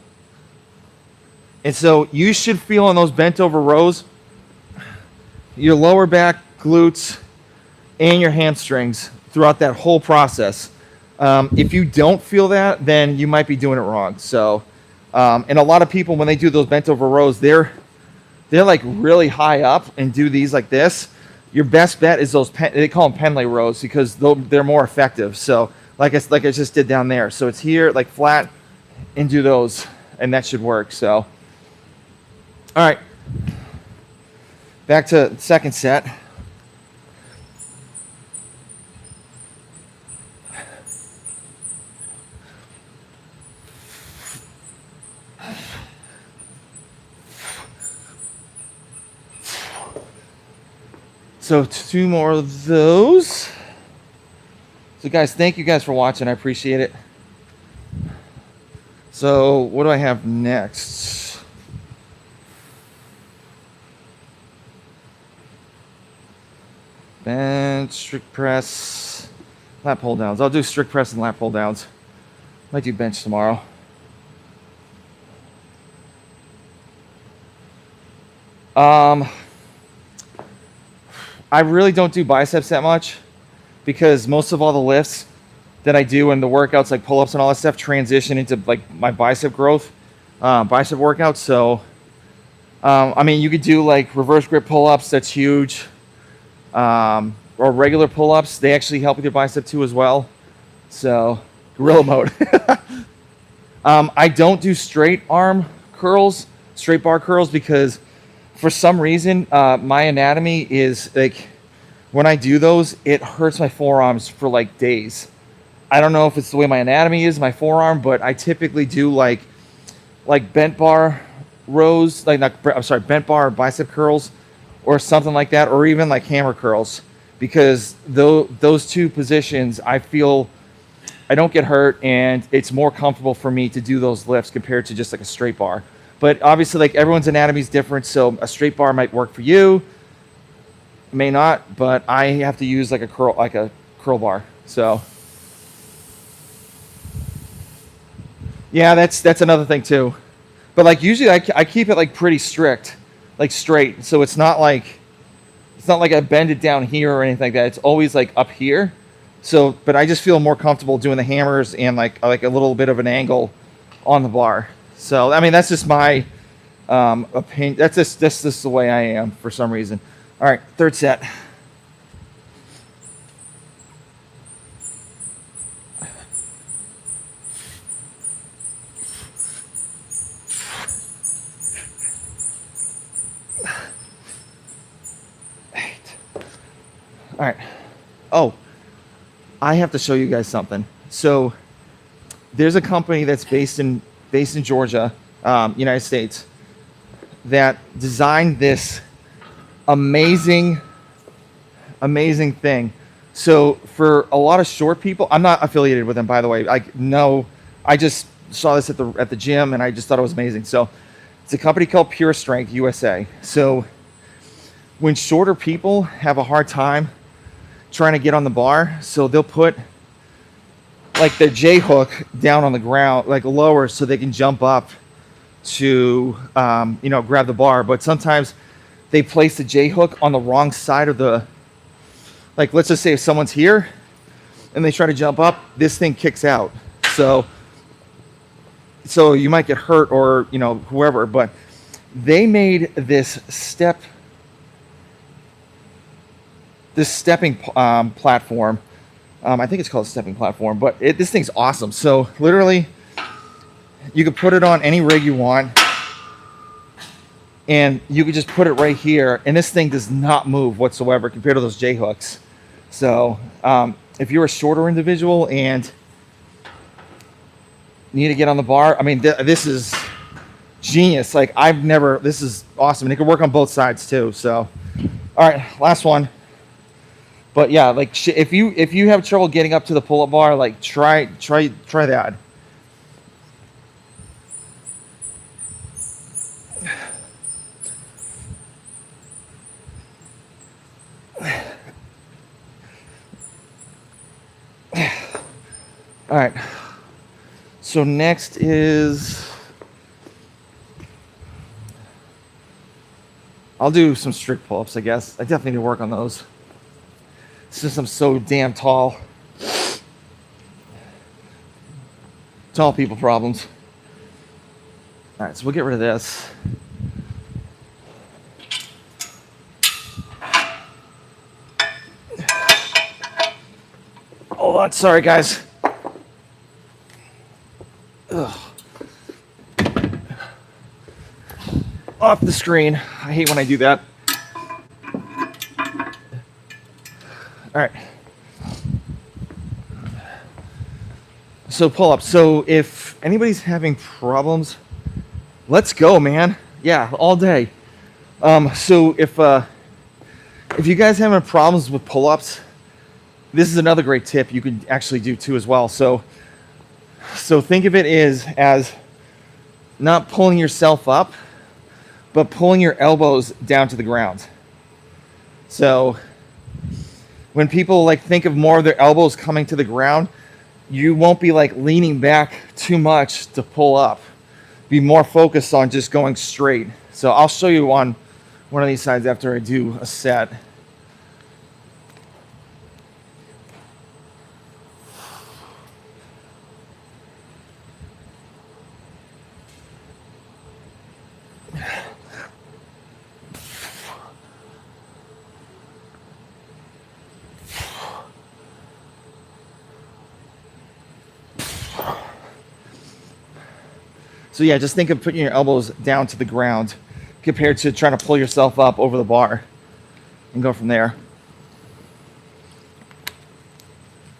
Speaker 1: And so you should feel on those bent over rows, your lower back, glutes, and your hamstrings throughout that whole process. If you don't feel that, then you might be doing it wrong. So, and a lot of people, when they do those bent over rows, they're like really high up and do these like this. Your best bet is those, they call them Pendlay rows because they're more effective. So like I just did down there. So it's here, like flat, and do those, and that should work. So, all right, back to second set. So 2 more of those. So guys, thank you guys for watching. I appreciate it. So what do I have next? Bench, strict press, lat pull downs. I'll do strict press and lat pull downs. Might do bench tomorrow. I really don't do biceps that much because most of all the lifts that I do and the workouts like pull-ups and all that stuff transition into like my bicep growth, bicep workouts. So, I mean, you could do like reverse grip pull-ups. That's huge. Or regular pull-ups. They actually help with your bicep too as well. So, gorilla mode. I don't do straight arm curls, straight bar curls, because for some reason, my anatomy is like, when I do those, it hurts my forearms for like days. I don't know if it's the way my anatomy is, my forearm, but I typically do like bent bar rows, bent bar bicep curls or something like that, or even like hammer curls, because those 2 positions, I feel I don't get hurt, and it's more comfortable for me to do those lifts compared to just like a straight bar. But obviously, like, everyone's anatomy is different, so a straight bar might work for you, may not. But I have to use like a curl bar. So yeah, that's another thing too. But like usually I keep it like pretty strict, like straight. So it's not like I bend it down here or anything like that. It's always like up here. So, but I just feel more comfortable doing the hammers and like a little bit of an angle on the bar. So, I mean, that's just my opinion. That's just the way I am for some reason. All right, third set. All right. Oh, I have to show you guys something. So there's a company that's based in Georgia, United States, that designed this amazing thing So for a lot of short people, I'm not affiliated with them, by the way. I just saw this at the gym, and I just thought it was amazing. So it's a company called Pure Strength USA. So when shorter people have a hard time trying to get on the bar, so they'll put like the J hook down on the ground, like lower, so they can jump up to grab the bar. But sometimes they place the J hook on the wrong side of the, like, let's just say if someone's here and they try to jump up, this thing kicks out. So you might get hurt, or whoever. But they made this stepping platform. I think it's called a stepping platform, but this thing's awesome. So literally, you could put it on any rig you want, and you could just put it right here, and this thing does not move whatsoever compared to those J hooks. So if you're a shorter individual and need to get on the bar, I mean, this is genius. Like, this is awesome, and it can work on both sides too. So, all right, last one. But yeah, like, if you have trouble getting up to the pull-up bar, like, try that. All right. So next is, I'll do some strict pull-ups, I guess. I definitely need to work on those. Since I'm so damn tall. Tall people problems. All right, so we'll get rid of this. Hold on, sorry guys. Ugh. Off the screen. I hate when I do that. All right. So pull up. So if anybody's having problems, let's go, man. Yeah, all day. So if you guys having problems with pull-ups, this is another great tip you could actually do too as well. So think of it as not pulling yourself up, but pulling your elbows down to the ground. So when people like think of more of their elbows coming to the ground, you won't be like leaning back too much to pull up. Be more focused on just going straight. So I'll show you on one of these sides after I do a set. So yeah, just think of putting your elbows down to the ground compared to trying to pull yourself up over the bar and go from there.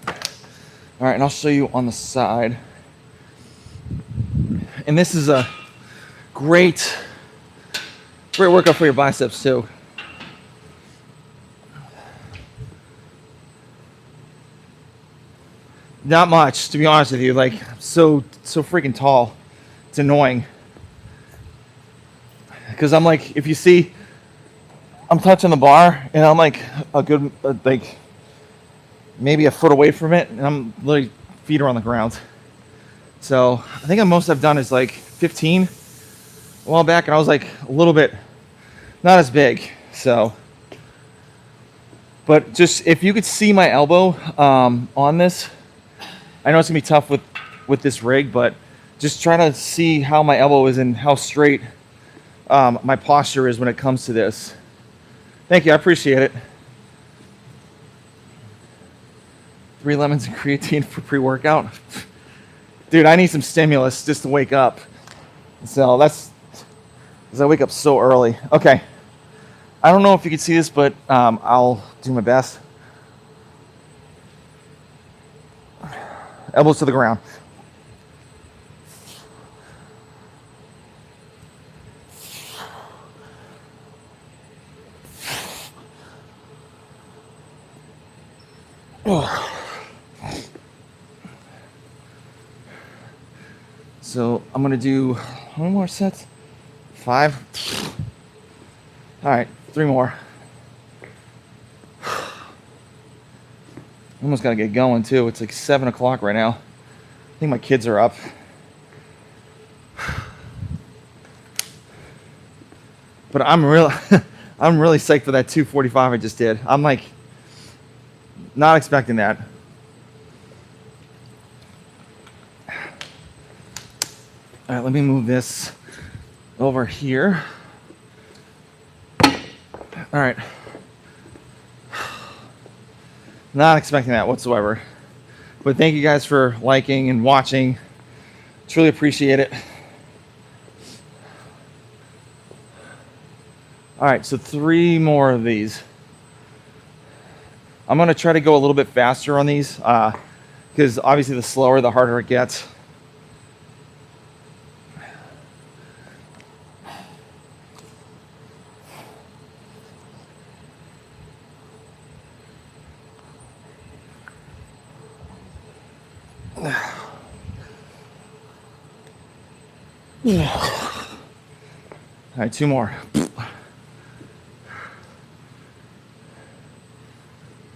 Speaker 1: All right, and I'll show you on the side. And this is a great workout for your biceps too. Not much, to be honest with you. Like, so freaking tall. It's annoying. Because I'm like, if you see, I'm touching the bar and I'm like a good, like maybe a foot away from it, and I'm literally feet are on the ground. So I think the most I've done is like 15 a while back, and I was like a little bit, not as big. So, but just if you could see my elbow on this, I know it's gonna be tough with this rig, but just try to see how my elbow is and how straight my posture is when it comes to this. Thank you, I appreciate it. 3 lemons and creatine for pre-workout. Dude, I need some stimulus just to wake up. So that's, because I wake up so early. Okay, I don't know if you can see this, but I'll do my best. Elbows to the ground. So I'm gonna do how many more sets? 5. All right, 3 more. Almost gotta get going too. It's like 7 o'clock right now. I think my kids are up. But I'm really psyched for that 245 I just did. I'm like not expecting that. All right, let me move this over here. All right. Not expecting that whatsoever. But thank you guys for liking and watching. Truly appreciate it. All right, so 3 more of these. I'm gonna try to go a little bit faster on these because obviously the slower, the harder it gets. All right, 2 more.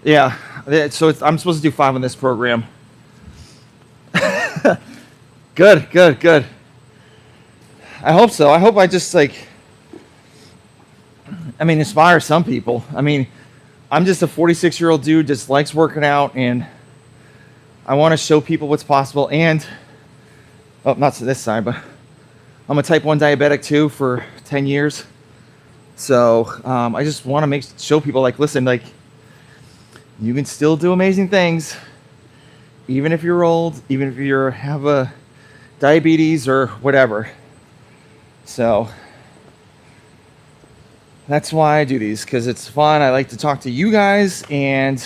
Speaker 1: Yeah, so I'm supposed to do 5 on this program. Good. I hope so. I hope I just inspire some people. I mean, I'm just a 46-year-old dude, just likes working out, and I want to show people what's possible. And, not to this side, but I'm a type 1 diabetic too for 10 years. So I just want to show people, listen, you can still do amazing things, even if you're old, even if you have a diabetes or whatever. So that's why I do these, because it's fun. I like to talk to you guys. And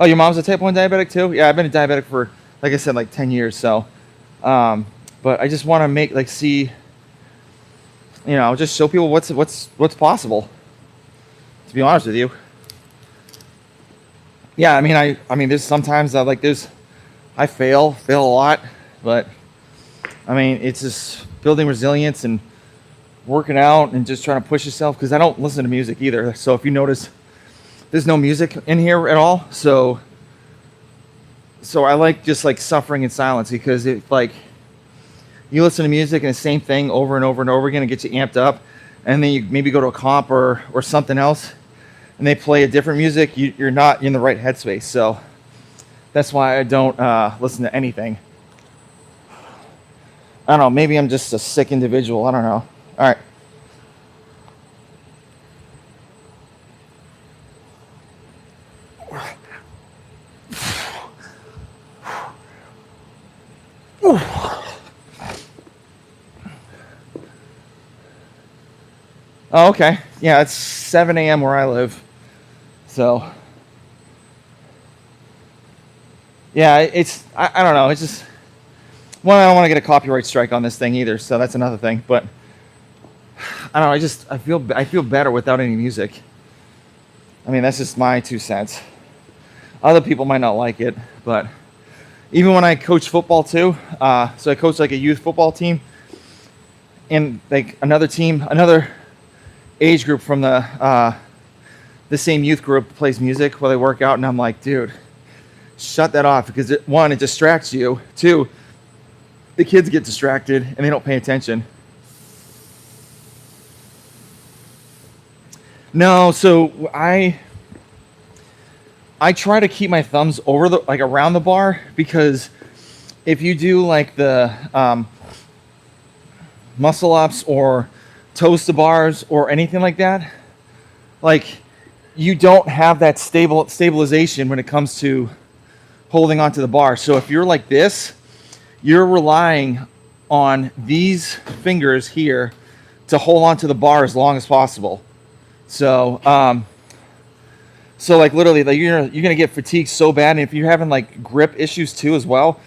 Speaker 1: oh, your mom's a type 1 diabetic too? Yeah, I've been a diabetic for, like I said, 10 years. So, but I just want to see, just show people what's possible. To be honest with you. Yeah, I mean, there's sometimes I fail a lot, but it's just building resilience and working out and just trying to push yourself, because I don't listen to music either. So if you notice, there's no music in here at all. So I like just suffering in silence, because you listen to music and the same thing over and over and over again, it gets you amped up, and then you maybe go to a comp or something else, and they play a different music, you're not in the right headspace. So that's why I don't listen to anything. I don't know, maybe I'm just a sick individual. I don't know. All right. Oh, okay. Yeah, it's 7 a.m. where I live. So, yeah, I don't know. It's just, one, I don't want to get a copyright strike on this thing either, so that's another thing. But I don't know. I feel better without any music. That's just my 2 cents. Other people might not like it, but even when I coach football too, so I coach a youth football team, and another age group from the same youth group plays music while they work out, and I'm like, dude, shut that off, because one, it distracts you. 2, the kids get distracted and they don't pay attention. No, so I try to keep my thumbs over around the bar, because if you do the muscle ups or toes to bars or anything like that, you don't have that stabilization when it comes to holding onto the bar. So if you're like this, you're relying on these fingers here to hold onto the bar as long as possible. So literally, you're gonna get fatigued so bad, and if you're having grip issues too as well,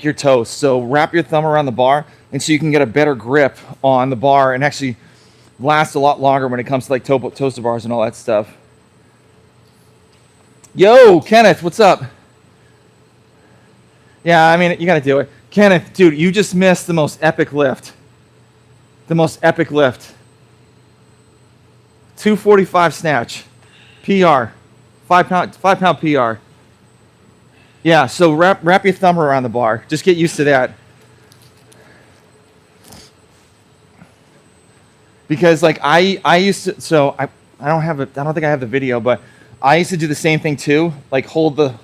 Speaker 1: your toes. So wrap your thumb around the bar, and so you can get a better grip on the bar and actually last a lot longer when it comes to toaster bars and all that stuff. Yo, Kenneth, what's up? Yeah, I mean, you got to do it. Kenneth, dude, you just missed the most epic lift. The most epic lift. 245 snatch. PR. 5 pound PR. Yeah, so wrap your thumb around the bar. Just get used to that. Because like I used to, so I don't think I have the video, but I used to do the same thing too. Like hold the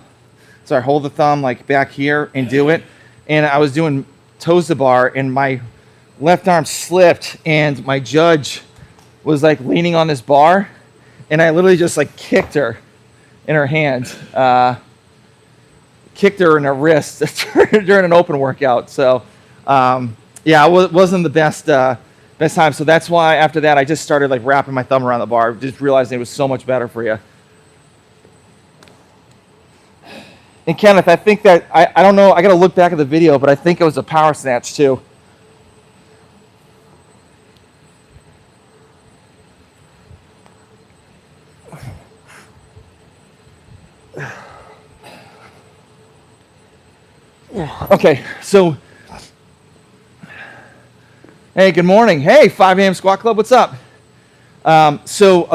Speaker 1: thumb like back here and do it. And I was doing toes to bar and my left arm slipped and my judge was like leaning on this bar and I literally just like kicked her in her hand. Kicked her in her wrist during an open workout. So yeah, it wasn't the best time. So that's why after that I just started like wrapping my thumb around the bar, just realizing it was so much better for you. And Kenneth, I think that I don't know, I gotta look back at the video, but I think it was a power snatch too. Okay, so, hey, good morning. Hey, 5 a.m. Squat Club, what's up? So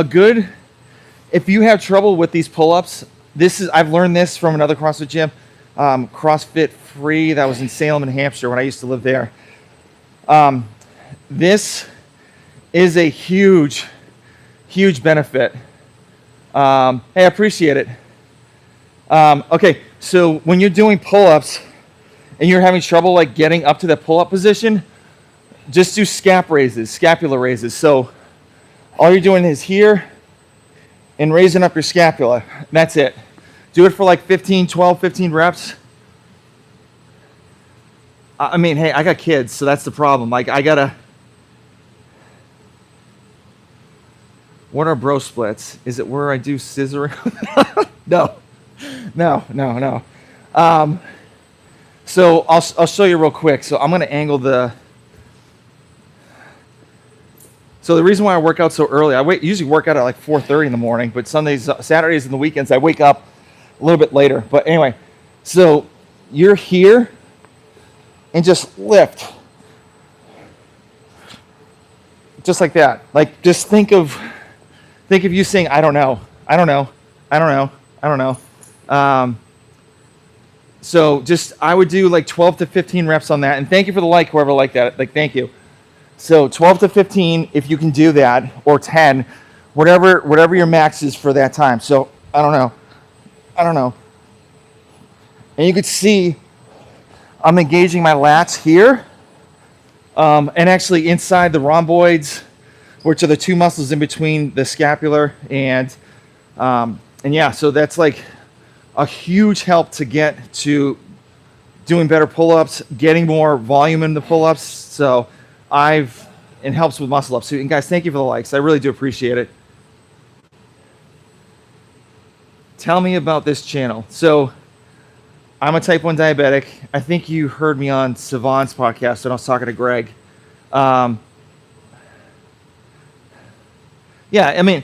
Speaker 1: if you have trouble with these pull-ups, I've learned this from another CrossFit gym, CrossFit Free, that was in Salem, New Hampshire, when I used to live there. This is a huge, huge benefit. Hey, I appreciate it. Okay, so when you're doing pull-ups, and you're having trouble like getting up to that pull-up position, just do scapular raises. So all you're doing is here and raising up your scapula. That's it. Do it for like 12, 15 reps. I mean, hey, I got kids, so that's the problem. Like what are bro splits? Is it where I do scissoring? No. So I'll show you real quick. So I'm going to angle So the reason why I work out so early, usually work out at like 4:30 in the morning, but Saturdays and the weekends, I wake up a little bit later. But anyway, so you're here and just lift. Just like that. Like just think of you saying, I don't know. So I would do like 12 to 15 reps on that. And thank you for the like, whoever liked that. Like, thank you. So 12 to 15, if you can do that, or 10, whatever your max is for that time. So I don't know. And you could see I'm engaging my lats here. And actually inside the rhomboids, which are the two muscles in between the scapular and yeah, so that's like a huge help to get to doing better pull-ups, getting more volume in the pull-ups. So it helps with muscle ups. And guys, thank you for the likes. I really do appreciate it. Tell me about this channel. So I'm a type 1 diabetic. I think you heard me on Savant's podcast when I was talking to Greg. Yeah, I mean,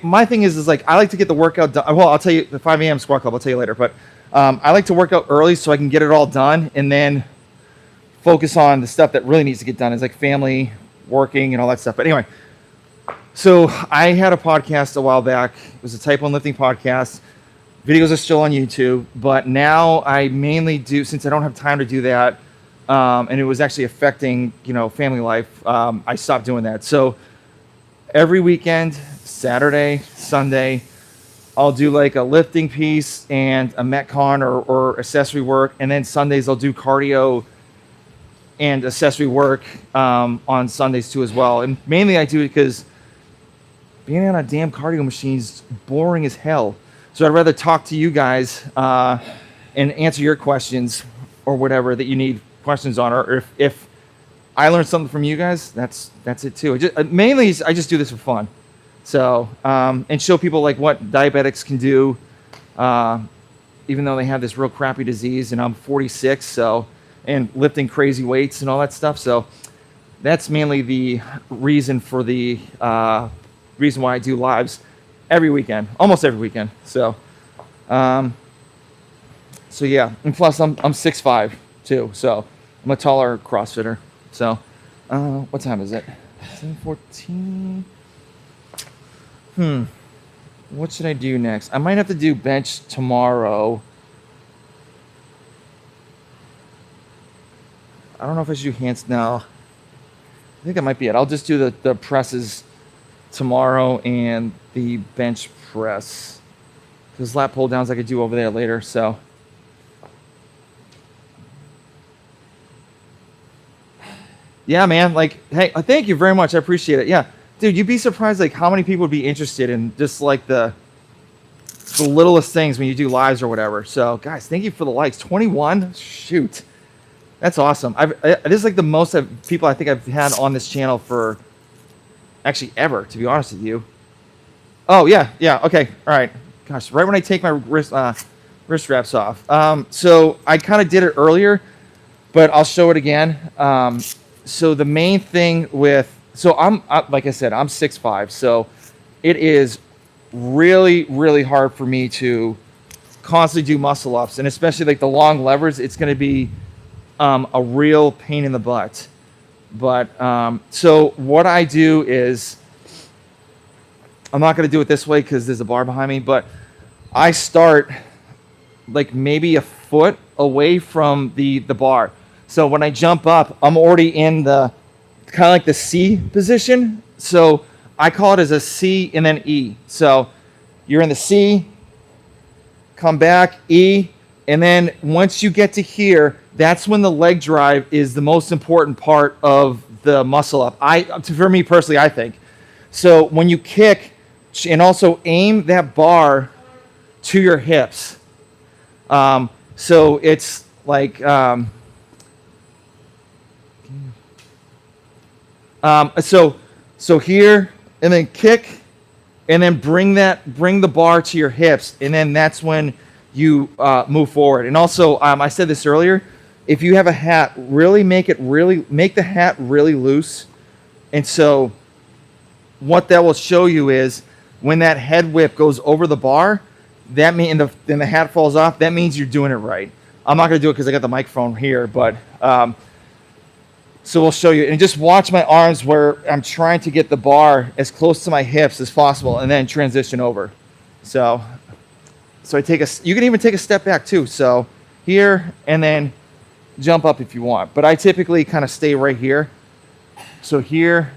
Speaker 1: my thing is like, I like to get the workout done. Well, I'll tell you, the 5 a.m. Squat Club, I'll tell you later. But I like to work out early so I can get it all done and then focus on the stuff that really needs to get done. It's like family, working, and all that stuff. But anyway, so I had a podcast a while back. It was a Type 1 lifting podcast. Videos are still on YouTube. But now I mainly do, since I don't have time to do that, and it was actually affecting, family life, I stopped doing that. So every weekend, Saturday, Sunday, I'll do like a lifting piece and a Metcon or accessory work. And then Sundays I'll do cardio and accessory work on Sundays too as well. And mainly I do it because being on a damn cardio machine is boring as hell. So I'd rather talk to you guys and answer your questions or whatever that you need questions on. Or if I learned something from you guys, that's it too. Mainly I just do this for fun. So, and show people like what diabetics can do, even though they have this real crappy disease, and I'm 46, so, and lifting crazy weights and all that stuff. So that's mainly the reason for reason why I do lives every weekend, almost every weekend. So So yeah, and plus I'm 6'5" too, so I'm a taller CrossFitter. So what time is it? 7:14. What should I do next? I might have to do bench tomorrow. I don't know if I should do hands now. I think that might be it. I'll just do the presses tomorrow and the bench press. Because lat pull downs I could do over there later, so. Yeah, man, like, hey, thank you very much. I appreciate it. Yeah, dude, you'd be surprised like how many people would be interested in just like the littlest things when you do lives or whatever. So, guys, thank you for the likes. 21? Shoot. That's awesome. This is like the most people I think I've had on this channel for actually ever, to be honest with you. Oh, yeah, okay, all right. Gosh, right when I take my wrist straps off. So I kind of did it earlier, but I'll show it again. So the main thing I'm like I said, I'm 6'5", so it is really, really hard for me to constantly do muscle ups, and especially like the long levers, it's going to be a real pain in the butt. But so what I do is, I'm not going to do it this way because there's a bar behind me, but I start like maybe a foot away from the bar. So when I jump up, I'm already in the kind of like the C position. So I call it as a C and then E. So you're in the C, come back, E, and then once you get to here, that's when the leg drive is the most important part of the muscle up. For me personally, I think. So when you kick, and also aim that bar to your hips. So it's like, so here, and then kick, and then bring the bar to your hips, and then that's when you move forward. And also, I said this earlier, if you have a hat, really make the hat really loose. And so what that will show you is when that head whip goes over the bar, that means then the hat falls off, that means you're doing it right. I'm not going to do it because I got the microphone here, but so we'll show you. And just watch my arms where I'm trying to get the bar as close to my hips as possible and then transition over. So I you can even take a step back too. So here, and then jump up if you want. But I typically kind of stay right here. So here.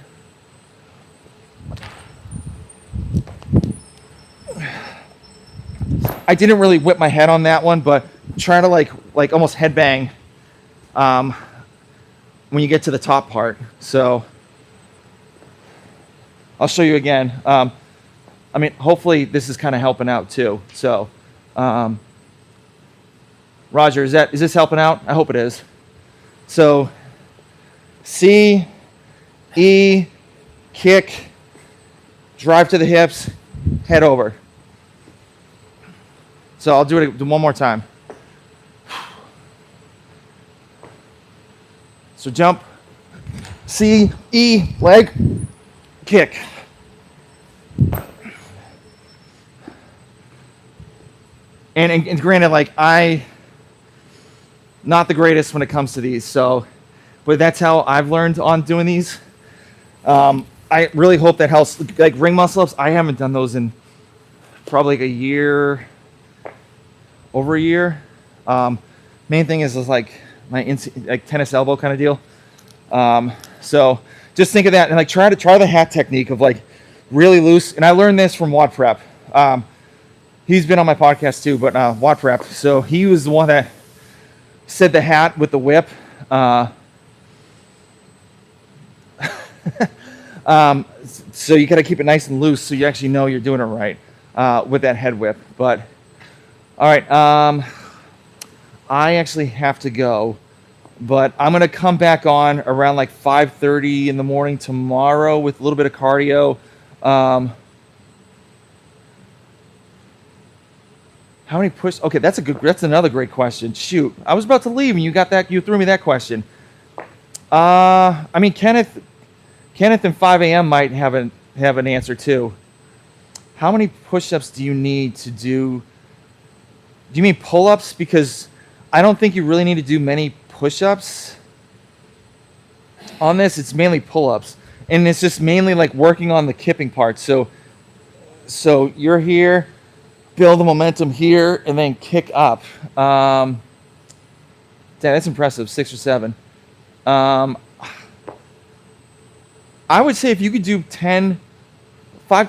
Speaker 1: I didn't really whip my head on that one, but try to like almost headbang when you get to the top part. So I'll show you again. I mean, hopefully this is kind of helping out too. So Roger, is this helping out? I hope it is. So C, E, kick, drive to the hips, head over. So I'll do it one more time. So jump, C, E, leg, kick. And granted, like not the greatest when it comes to these, so, but that's how I've learned on doing these. I really hope that helps. Like ring muscle ups, I haven't done those in probably like a year, over a year. Main thing is like my like tennis elbow kind of deal. So just think of that and like try the hat technique of like really loose. And I learned this from Watt Prep. He's been on my podcast too, but Watt Prep. So he was the one that said the hat with the whip. So you got to keep it nice and loose so you actually know you're doing it right with that head whip. But all right, I actually have to go, but I'm gonna come back on around like 5:30 in the morning tomorrow with a little bit of cardio. How many push? Okay, that's another great question. Shoot, I was about to leave and you threw me that question. I mean, Kenneth and 5 a.m. might have an answer too. How many push-ups do you need to do Do you mean pull-ups? Because I don't think you really need to do many push-ups on this. It's mainly pull-ups, and it's just mainly like working on the kipping part. So you're here, build the momentum here, and then kick up. Damn, that's impressive. 6 or 7. I would say if you could do 5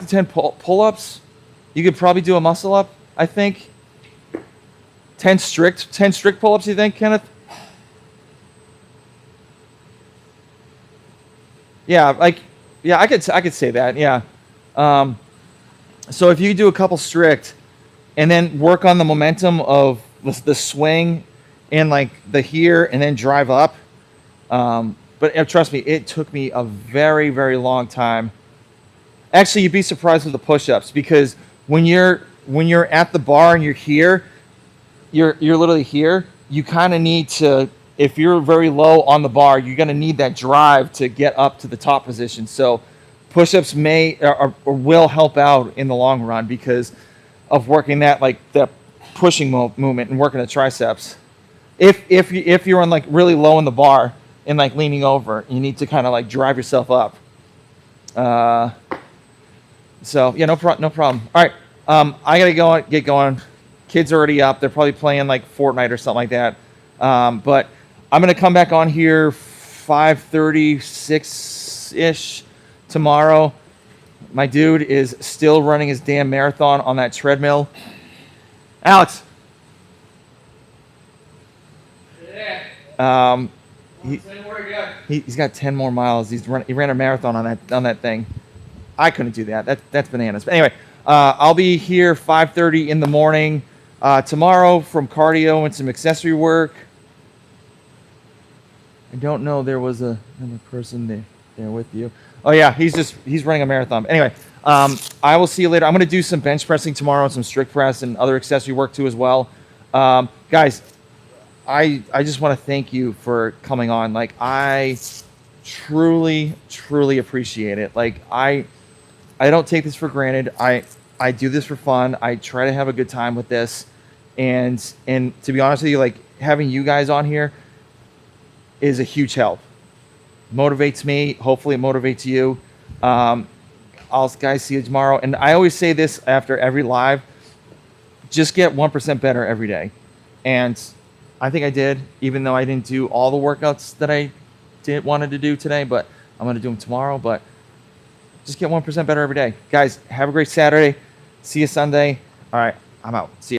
Speaker 1: to 10 pull-ups, you could probably do a muscle up. I think 10 strict pull-ups. You think, Kenneth? Yeah, I could say that. Yeah. So if you do a couple strict, and then work on the momentum of the swing, and like the here, and then drive up. But trust me, it took me a very, very long time. Actually, you'd be surprised with the push-ups, because when you're at the bar and you're here, you're literally here. You kind of need to, if you're very low on the bar, you're going to need that drive to get up to the top position. So push-ups may or will help out in the long run because of working that, like the pushing movement and working the triceps. If you're on like really low in the bar and like leaning over, you need to kind of like drive yourself up. So yeah, no problem. All right, I gotta get going. Kids are already up. They're probably playing like Fortnite or something like that. But I'm gonna come back on here 5:36 ish tomorrow. My dude is still running his damn marathon on that treadmill. Alex. Yeah. He's got 10 more miles. He ran a marathon on that thing. I couldn't do that. That's bananas. But anyway, I'll be here 5:30 in the morning tomorrow from cardio and some accessory work. I don't know. There was another person there with you. Oh yeah, he's running a marathon. Anyway, I will see you later. I'm gonna do some bench pressing tomorrow and some strict press and other accessory work too as well. Guys, I just want to thank you for coming on. Like, I truly appreciate it. Like, I don't take this for granted. I do this for fun. I try to have a good time with this, and to be honest with you, like, having you guys on here is a huge help. Motivates me. Hopefully it motivates you. I'll guys see you tomorrow. And I always say this after every live: just get 1% better every day. And I think I did, even though I didn't do all the workouts that I wanted to do today, but I'm going to do them tomorrow. But just get 1% better every day. Guys, have a great Saturday. See you Sunday. All right, I'm out. See you.